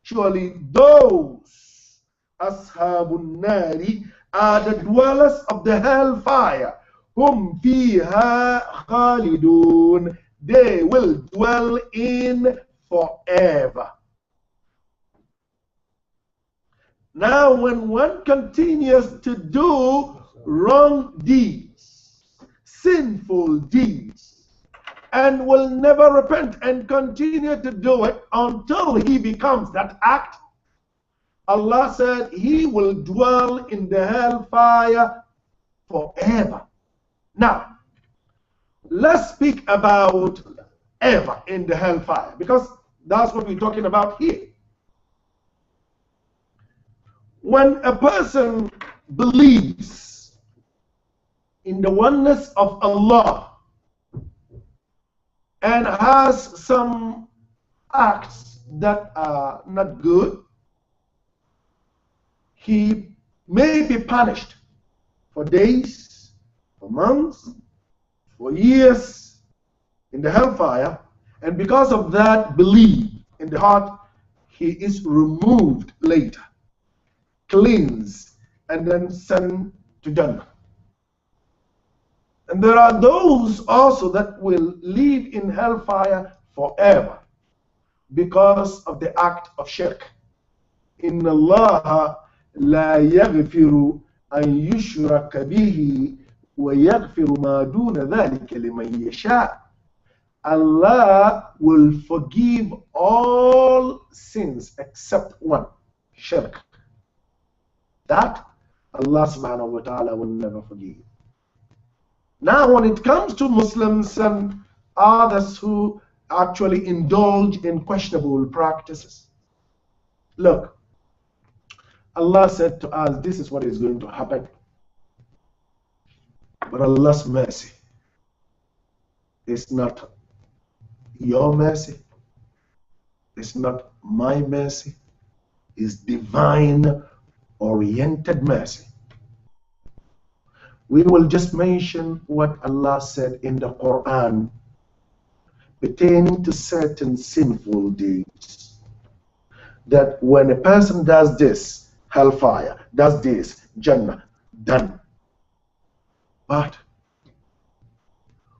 surely those أَصْحَابُ النَّارِ are the dwellers of the hellfire. هُمْ فِيهَا خَالِدُونَ, they will dwell in forever. Now, when one continues to do wrong deeds, sinful deeds, and will never repent and continue to do it until he becomes that act, Allah said he will dwell in the hellfire forever. Now, let's speak about ever in the hellfire, because that's what we're talking about here. When a person believes in the oneness of Allah and has some acts that are not good, he may be punished for days, for months, for years in the hellfire, and because of that belief in the heart, he is removed later, cleansed, and then sent to Jannah. And there are those also that will live in hellfire forever because of the act of shirk. Inna Allah la yaghfiru an yushraka bihi wa yaghfiru ma duna dhalika liman yasha. Allah will forgive all sins except one, shirk. That Allah subhanahu wa ta'ala will never forgive. Now, when it comes to Muslims and others who actually indulge in questionable practices, look, Allah said to us, this is what is going to happen. But Allah's mercy is not your mercy, it's not my mercy, it's divine oriented mercy. We will just mention what Allah said in the Quran pertaining to certain sinful deeds. That when a person does this, hellfire, does this, Jannah, done. But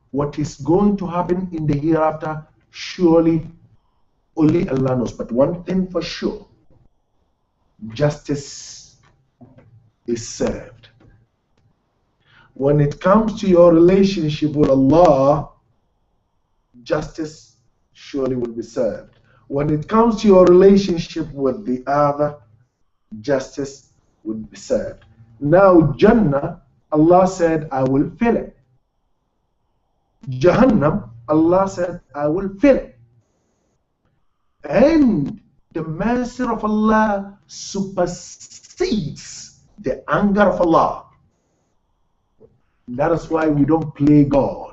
what is going to happen in the hereafter, surely Only Allah knows. But one thing for sure, justice is served. When it comes to your relationship with Allah, justice surely will be served. When it comes to your relationship with the other, justice will be served. Now, Jannah, Allah said, I will fill it. Jahannam, Allah said, I will fill it. And the mercy of Allah supersedes the anger of Allah. That is why we don't play God.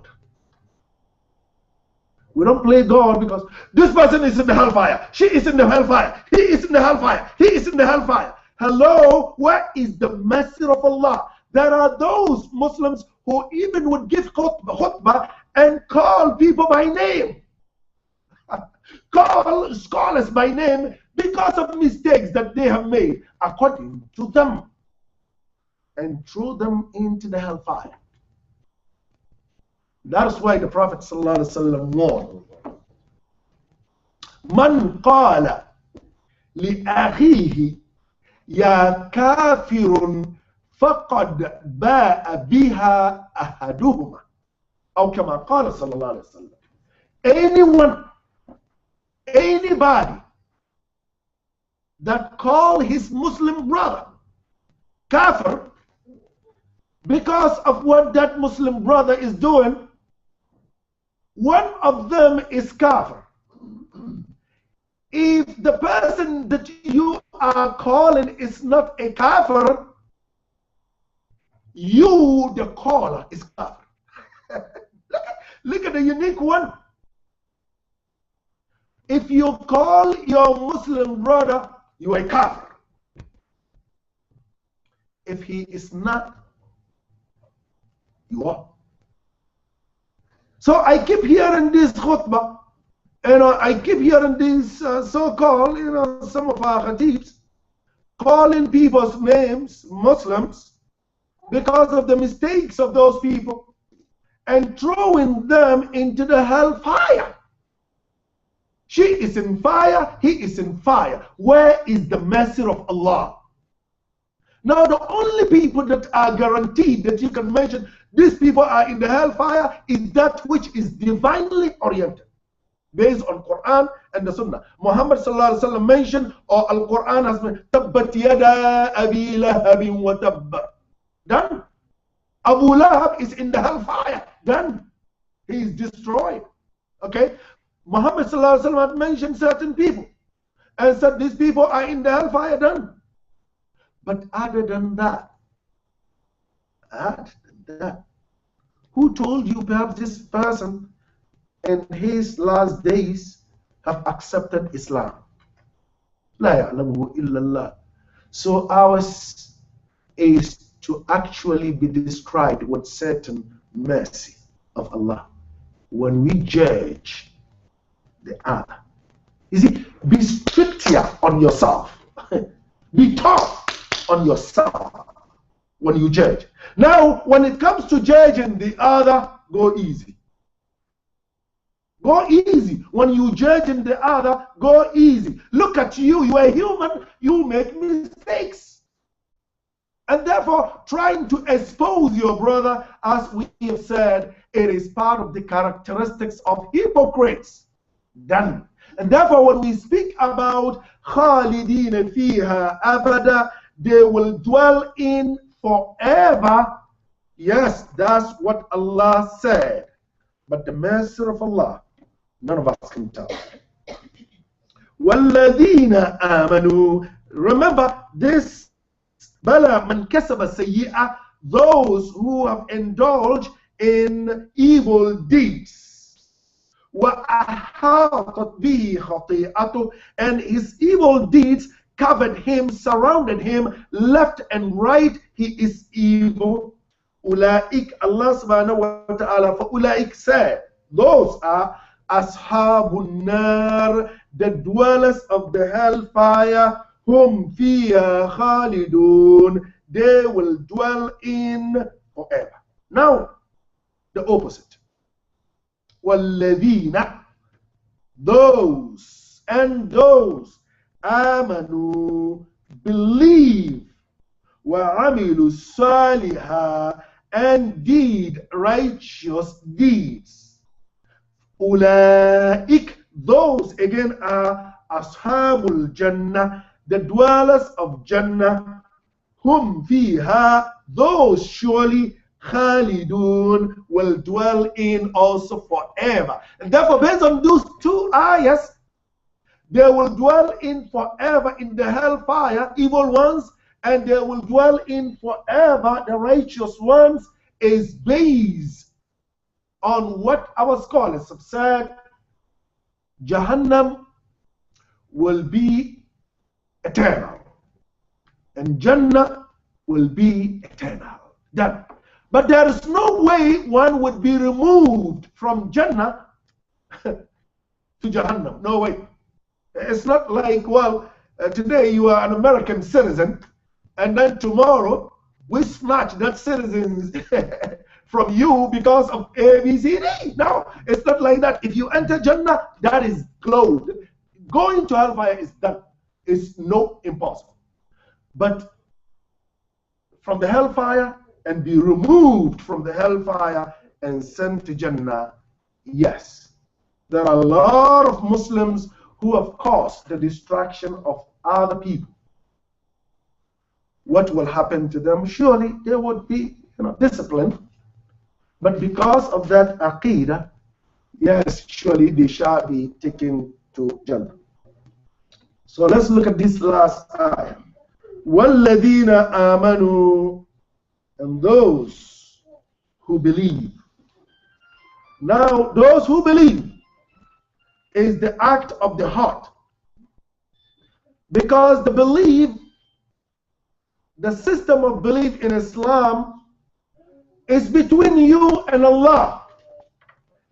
We don't play God because this person is in the hellfire, she is in the hellfire, he is in the hellfire, he is in the hellfire. Hello, where is the mercy of Allah? There are those Muslims who even would give khutbah and call people by name. Call scholars by name because of mistakes that they have made according to them, and throw them into the hellfire. That's why the Prophet ﷺ warned, Man qala li akhihi ya kafirun faqad ba'a biha ahaduhuma. Aw kama qala sallallahu alayhi wa sallam. Anyone, anybody that call his Muslim brother kafir because of what that Muslim brother is doing, one of them is kafir. If the person that you are calling is not a kafir, you, the caller, is kafir. Look at the unique one. If you call your Muslim brother, you are a kafir. If he is not, you are. So I keep hearing this khutbah, and I keep hearing these so-called, some of our khatibs calling people's names Muslims because of the mistakes of those people and throwing them into the hellfire. She is in fire, he is in fire. Where is the mercy of Allah? Now, the only people that are guaranteed that you can mention these people are in the hellfire is that which is divinely oriented, based on Quran and the Sunnah. Muhammad sallallahu alaihi wasallam mentioned, or Al-Quran has been, Tabbat yada abi lahabin wa tabba. Done. Abu Lahab is in the hellfire. Done. He is destroyed. Okay. Muhammad sallallahu alaihi wasallam had mentioned certain people and said these people are in the hellfire. Done. But other than that, who told you perhaps this person in his last days have accepted Islam? La ya'lamuhu illallah. So ours is to actually be described with certain mercy of Allah when we judge the other. You see, be stricter on yourself. Be tough on yourself when you judge. Now, when it comes to judging the other, go easy. Go easy. When you judge in the other, go easy. Look at you. You are human. You make mistakes. And therefore, trying to expose your brother, as we have said, it is part of the characteristics of hypocrites. Done. And therefore, when we speak about Khalidina fiha abada, they will dwell in forever. Yes, that's what Allah said. But the mercy of Allah, none of us can tell. وَالَّذِينَ آمَنُوا. Remember this, بَلَى مَنْ كَسَبَ سَيِّئَةً, those who have indulged in evil deeds. وَأَحَاطَتْ بِهِ خَطِيئَتُهُ, and his evil deeds covered him, surrounded him, left and right. He is evil. Ulaik, Allah subhanahu wa ta'ala, for ulaik said, those are ashabun nar, the dwellers of the hellfire, hum fiha khalidun, they will dwell in forever. Now, the opposite. Walladhina, those and those amanu believe وعملوا الصالحات and did righteous deeds. Ulaik, those again are Ashabul Jannah, the dwellers of Jannah. Hum fiha, those surely Khalidun will dwell in also forever. And therefore, based on those two ayahs, they will dwell in forever in the hellfire, evil ones, and they will dwell in forever, the righteous ones, is based on what our scholars have said. Jahannam will be eternal, and Jannah will be eternal. Done. But there is no way one would be removed from Jannah to Jahannam. No way. It's not like, well, today you are an American citizen, and then tomorrow we snatch that citizen from you because of A, B, C, D. No, it's not like that. If you enter Jannah, that is closed. Going to hellfire is done. It's no impossible. But from the hellfire and be removed from the hellfire and sent to Jannah, yes. There are a lot of Muslims who have caused the destruction of other people. What will happen to them? Surely they would be, disciplined. But because of that aqidah, yes, surely they shall be taken to Jannah. So let's look at this last ayah. وَالَّذِينَ آمَنُوا, and those who believe. Now, those who believe is the act of the heart. Because the system of belief in Islam is between you and Allah.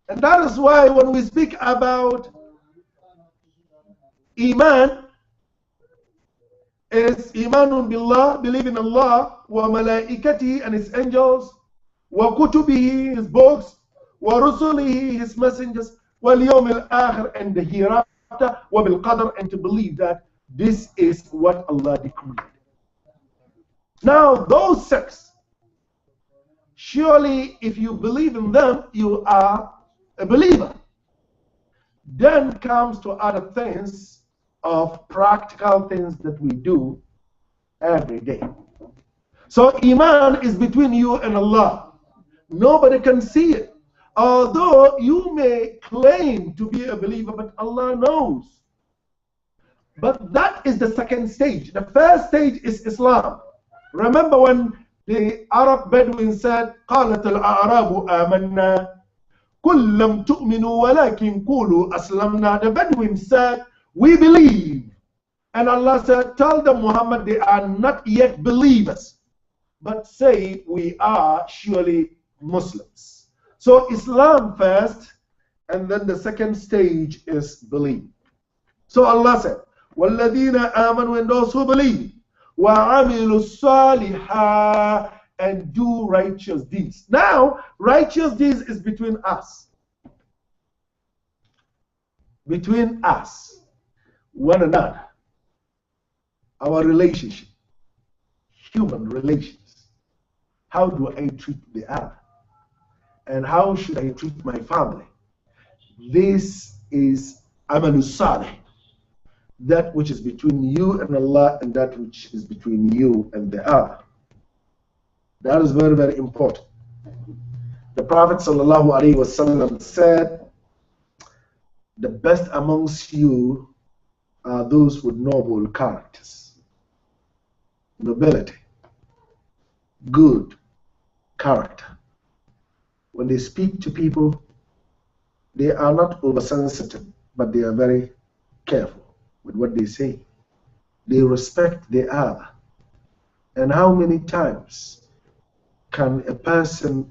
And that is why when we speak about Iman, is Imanun Billah, believe in Allah, wa malaikatihi, and His angels, wa kutubihi, His books, wa rusulihi, His messengers, wal yawmil akhir, and the hereafter, wa bil qadr, and to believe that this is what Allah decreed. Now, those six, surely if you believe in them, you are a believer. Then comes to other things of practical things that we do every day. So Iman is between you and Allah. Nobody can see it. Although you may claim to be a believer, but Allah knows. But that is the second stage. The first stage is Islam. Remember when the Arab Bedouin said, قالت الأعراب آمنا قل لم تؤمنوا ولكن قولوا أسلمنا. The Bedouin said, we believe. And Allah said, tell them, Muhammad, they are not yet believers, but say we are surely Muslims. So Islam first, and then the second stage is belief. So Allah said, وَالَّذِينَ آمَنُوا, and those who believe, وَعَمِلُوا الصَّالِحَاتِ, and do righteous deeds. Now, righteous deeds is between us. Between us. One another, our relationship, human relations. How do I treat the other? And how should I treat my family? This is Amalus Salih, that which is between you and Allah, and that which is between you and the other. That is very, very important. The Prophet ﷺ said, the best amongst you are those with noble characters, nobility, good character. When they speak to people, they are not oversensitive, but they are very careful with what they say. They respect the other. And how many times can a person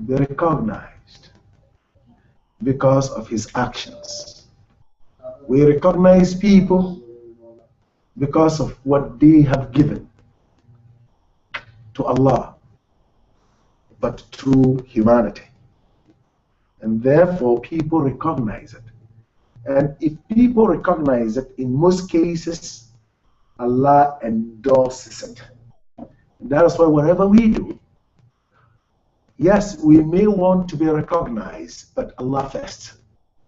be recognized because of his actions? We recognize people because of what they have given to Allah, but to humanity. And therefore, people recognize it. And if people recognize it, in most cases, Allah endorses it. That is why whatever we do, yes, we may want to be recognized, but Allah first.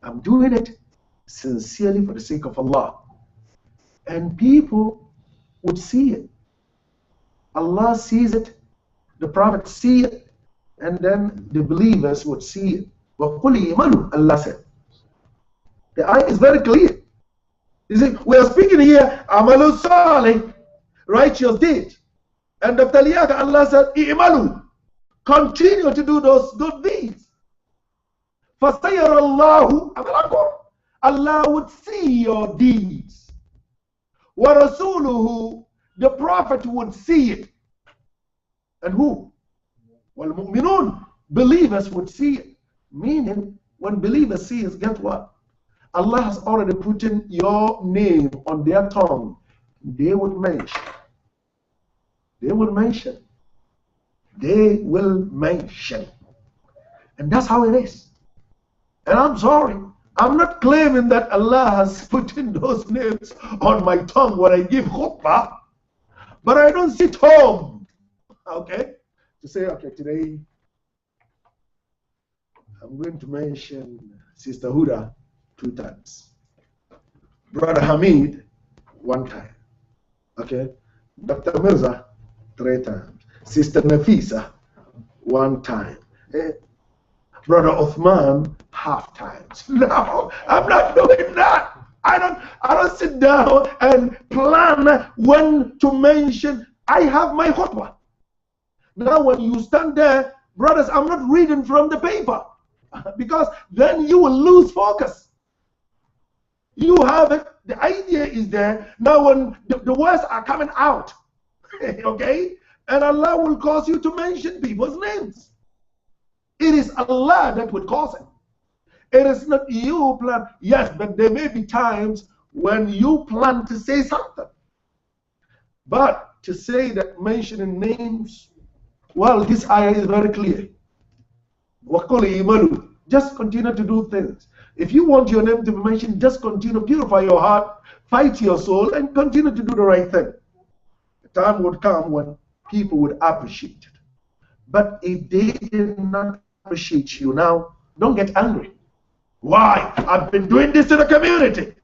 I'm doing it sincerely for the sake of Allah. And people would see it. Allah sees it, the Prophet see it, and then the believers would see it. Allah said. The ayah is very clear. You see, we are speaking here, Amalu Salih, righteous deed. And Dr. Liyaga, Allah said, I'malu, continue to do those good deeds. فَسَيَرَ اللَّهُ, Allah would see your deeds. وَرَسُولُهُ, the Prophet would see it. And who? وَالْمُؤْمِنُونَ, believers would see it. Meaning, when believers see it, guess what? Allah has already put in your name on their tongue. They would mention. They will mention. They will mention. And that's how it is. And I'm sorry, I'm not claiming that Allah has put in those names on my tongue when I give khutbah, but I don't sit home, okay, to say, okay, today I'm going to mention Sister Huda 2 times, Brother Hamid 1 time, okay, Dr. Mirza 3 times, Sister Nafisa 1 time, Brother Uthman half times. No, I'm not doing that. I don't sit down and plan when to mention. I have my khutbah. Now when you stand there, brothers, I'm not reading from the paper, because then you will lose focus. You have it, the idea is there. Now when the words are coming out, okay, and Allah will cause you to mention people's names. It is Allah that would cause it. It is not you plan. Yes, but there may be times when you plan to say something. But to say that mentioning names, well, this ayah is very clear. Just continue to do things. If you want your name to be mentioned, just continue to purify your heart, fight your soul, and continue to do the right thing. The time would come when people would appreciate it. But if they did not appreciate you now, don't get angry. Why? I've been doing this in the community,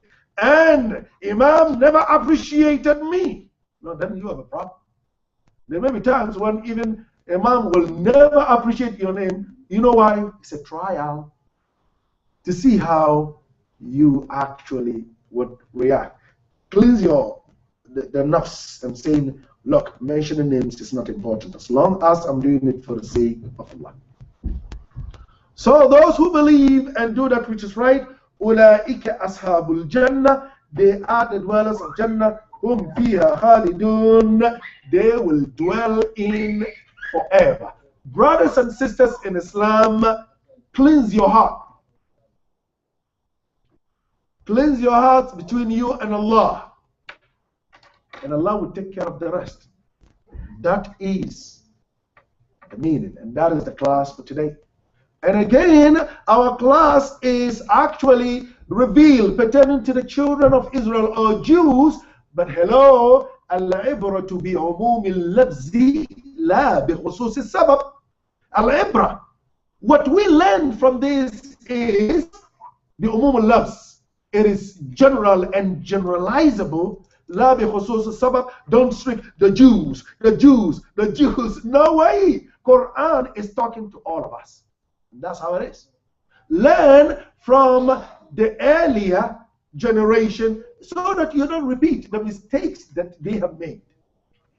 and Imam never appreciated me. No, then you have a problem. There may be times when even Imam will never appreciate your name. You know why? It's a trial to see how you actually would react. Cleanse the nafs and saying, look, mentioning names is not important as long as I'm doing it for the sake of Allah. So those who believe and do that which is right, أُولَٰئِكَ أَصْحَابُ الْجَنَّةِ, they are the dwellers of Jannah, هُمْ فِيهَا خَالِدُونَ, they will dwell in forever. Brothers and sisters in Islam, cleanse your heart. Cleanse your heart between you and Allah, and Allah will take care of the rest. That is the meaning, and that is the class for today. And again, our class is actually revealed pertaining to the children of Israel or Jews. But hello, al-ibratu bi'umum al-lafzi la bi-khusus al-sabab. Al-ibra. What we learn from this is bi'umum al-lafz. It is general and generalizable. La bi-khusus al-sabab. Don't strict the Jews, the Jews, the Jews. No way. Quran is talking to all of us. That's how it is. Learn from the earlier generation so that you don't repeat the mistakes that they have made.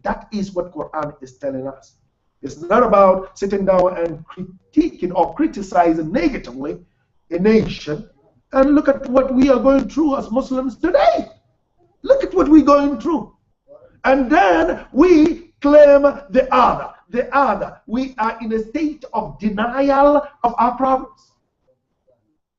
That is what Quran is telling us. It's not about sitting down and critiquing or criticizing negatively a nation. And look at what we are going through as Muslims today. Look at what we're going through. And then we claim the other. The other. We are in a state of denial of our problems.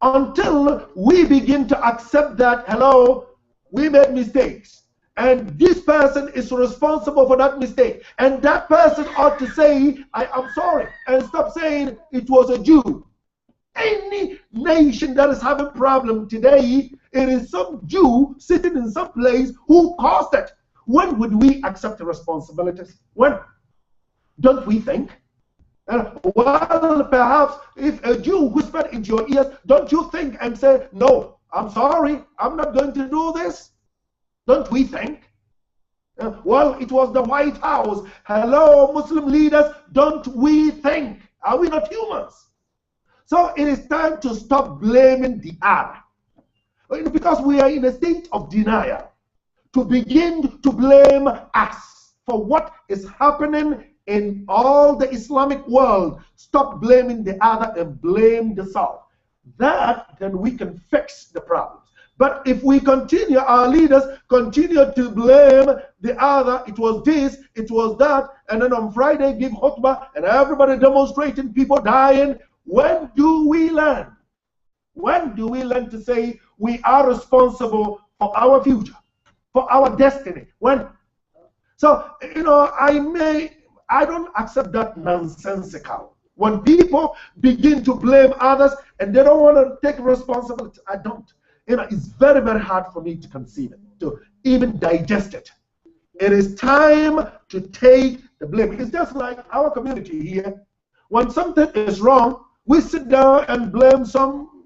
Until we begin to accept that, hello, we made mistakes. And this person is responsible for that mistake. And that person ought to say, I am sorry. And stop saying it was a Jew. Any nation that is having problem today, it is some Jew sitting in some place who caused it. When would we accept the responsibilities? When? Don't we think? Well, perhaps if a Jew whispered into your ears, don't you think and say, no, I'm sorry, I'm not going to do this? Don't we think? Well, it was the White House. Hello, Muslim leaders, don't we think? Are we not humans? So it is time to stop blaming the other. Because we are in a state of denial. To begin to blame us for what is happening in all the Islamic world. Stop blaming the other and blame the self. That, then we can fix the problems. But if we continue, our leaders continue to blame the other, it was this, it was that, and then on Friday give khutbah and everybody demonstrating, people dying. When do we learn? When do we learn to say we are responsible for our future, for our destiny? When? So, I don't accept that nonsensical. When people begin to blame others and they don't want to take responsibility, I don't. It's very, very hard for me to conceive it, to even digest it. It is time to take the blame. It's just like our community here. When something is wrong, we sit down and blame some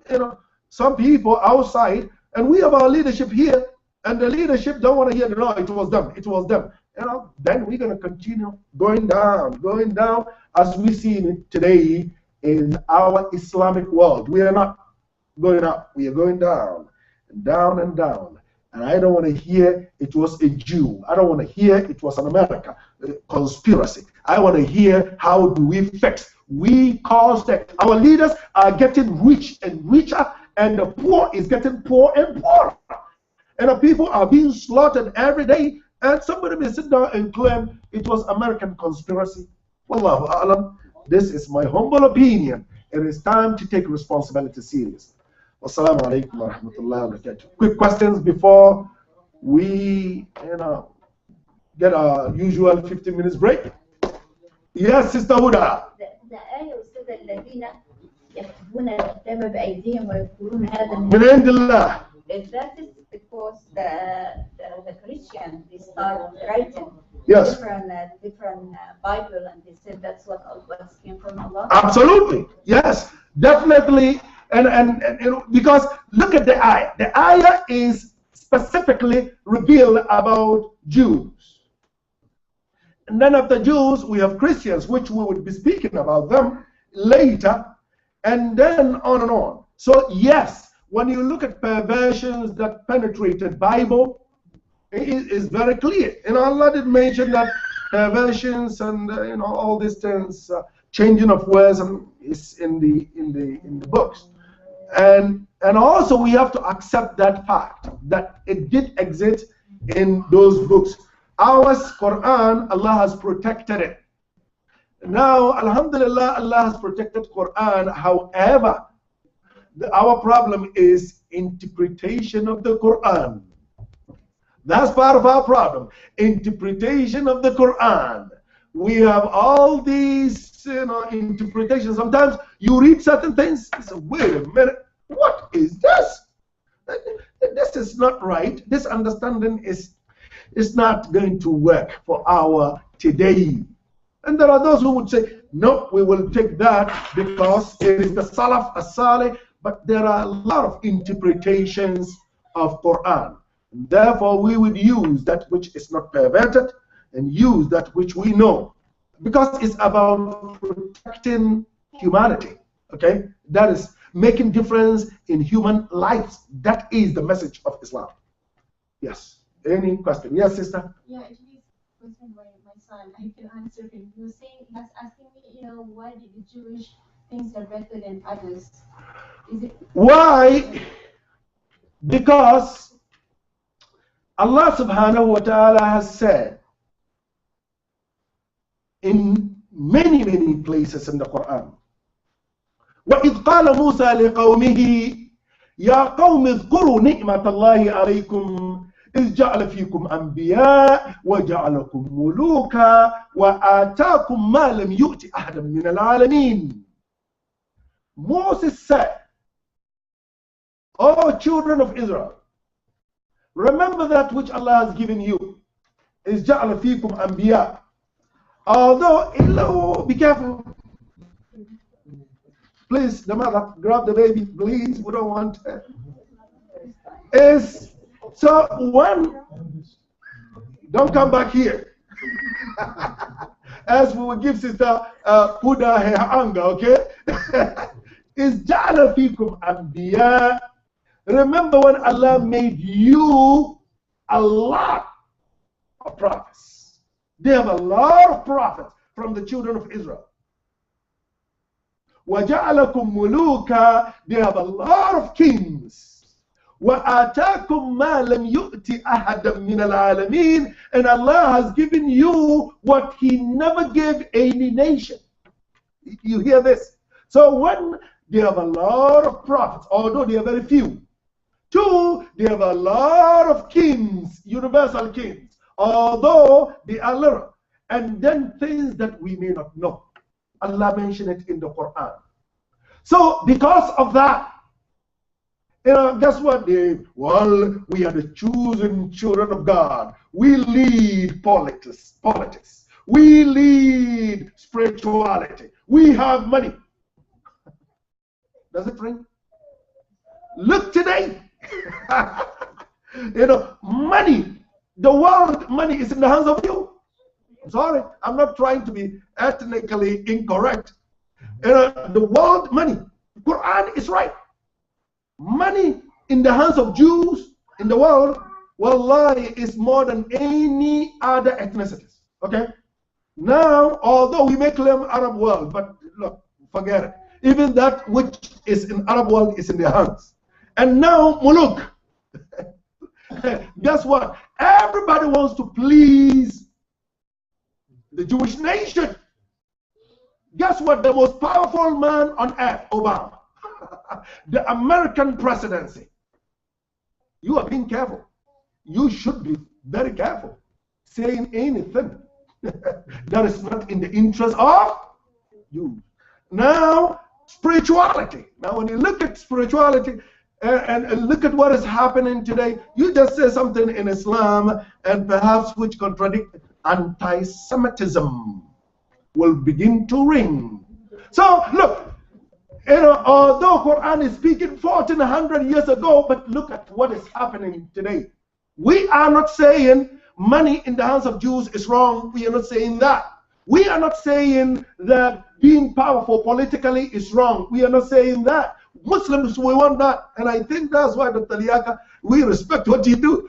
people outside, and we have our leadership here, and the leadership don't want to hear, no, it was them, it was them. Then we're going to continue going down as we see it today in our Islamic world. We are not going up, we are going down and down and down. And I don't want to hear it was a Jew. I don't want to hear it was an America conspiracy. I want to hear how do we fix. We caused that. Our leaders are getting rich and richer, and the poor is getting poor and poorer. And the people are being slaughtered every day. And somebody may sit down and claim it was American conspiracy. Wallahu a'lam. This is my humble opinion. It is time to take responsibility seriously. Wassalamu alaikum wa rahmatullahi wa barakatuh. Quick questions before we get our usual 15 minutes break. Yes, Sister Huda. The ayah said الذين يكتبون الكتاب بأيديهم ويقولون هذا من عند الله. If that is because the Christians, they start writing different Bible, and they said that's what came from Allah. Absolutely, yes, definitely, and because look at the ayah. The ayah is specifically revealed about Jews, and then after Jews we have Christians, which we will be speaking about them later, and then on and on. So yes. When you look at perversions that penetrated Bible, it is very clear. Allah did mention that perversions and all these things, changing of words, is in the books, and also we have to accept that fact that it did exist in those books. Ours, Quran, Allah has protected it. Now, Alhamdulillah, Allah has protected Quran. However, our problem is interpretation of the Quran. That's part of our problem. Interpretation of the Quran. We have all these interpretations. Sometimes you read certain things, you say, wait a minute, what is this? This is not right. This understanding is not going to work for our today. And there are those who would say, no, we will take that because it is the Salaf as-Salih. But there are a lot of interpretations of Quran. Therefore, we would use that which is not perverted and use that which we know. Because it's about protecting humanity. Okay? That is making difference in human lives. That is the message of Islam. Yes. Any question? Yes, sister? Yeah, actually, question by my son. I can answer him. He was asking me, why did the Jewish things are better than others? Why? Because Allah subhanahu wa ta'ala has said in many, many places in the Quran, وَإِذْ قَالَ مُوسَى لِقَوْمِهِ يَا قَوْمِ اذْكُرُوا نِعْمَةَ اللَّهِ عَلَيْكُمْ إِذْ جَعَلَ فِيكُمْ أَنْبِيَاءَ وَجَعَلَكُمْ مُلُوكًا وَآتَاكُمْ مَا لَمْ يُؤْتِ أَحَدًا مِنَ الْعَالَمِينَ. Moses said, "O children of Israel, remember that which Allah has given you. Is ja'ala fikum anbiya." Although, be careful. Please, the mother, grab the baby, please. We don't want is so one. Don't come back here. As we will give Sister Puda her anger, okay? Is ja'ala fikum anbiya. Remember when Allah made you a lot of prophets. They have a lot of prophets from the children of Israel. وَجَعَلَكُمْ مُلُوكًا. They have a lot of kings. وَآتَاكُمْ مَا لَمْ يُؤْتِ أَحَدًا مِنَ الْعَالَمِينَ. And Allah has given you what He never gave any nation. You hear this? So when they have a lot of prophets, although they are very few. Two, they have a lot of kings, universal kings, although they are little. And then things that we may not know. Allah mentioned it in the Quran. So because of that, guess what? Well, we are the chosen children of God. We lead politics. We lead spirituality. We have money. Does it ring? Look today. Money. The world money is in the hands of you. I'm sorry, I'm not trying to be ethnically incorrect. The world money. Quran is right. Money in the hands of Jews in the world, wallahi, is more than any other ethnicities. Okay? Now, although we may claim Arab world, but look, forget it. Even that which is in Arab world is in their hands. And now, muluk. Guess what? Everybody wants to please the Jewish nation. Guess what? The most powerful man on earth, Obama. The American presidency. You are being careful. You should be very careful saying anything that is not in the interest of you. Now, spirituality. Now, when you look at spirituality and look at what is happening today, you just say something in Islam and perhaps which contradict anti-Semitism will begin to ring. So, look, although Quran is speaking 1400 years ago, but look at what is happening today. We are not saying money in the hands of Jews is wrong. We are not saying that. We are not saying that being powerful politically is wrong. We are not saying that. Muslims, we want that. And I think that's why, Dr. Liaka, we respect what you do.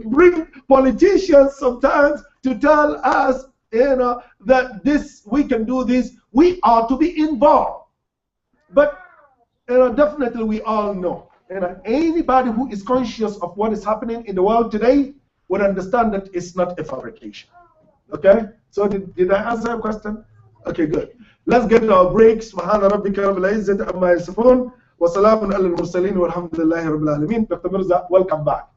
Bring politicians sometimes to tell us, that we can do this. We are to be involved. But, definitely we all know. Anybody who is conscious of what is happening in the world today would understand that it's not a fabrication. Okay? So did I answer your question? Okay, good. Let's get our break. Subhana rabbika rabbil izzati amma yasifun wa salamun alal mursalin walhamdulillahi rabbil alamin. Dr. Mirza, welcome back.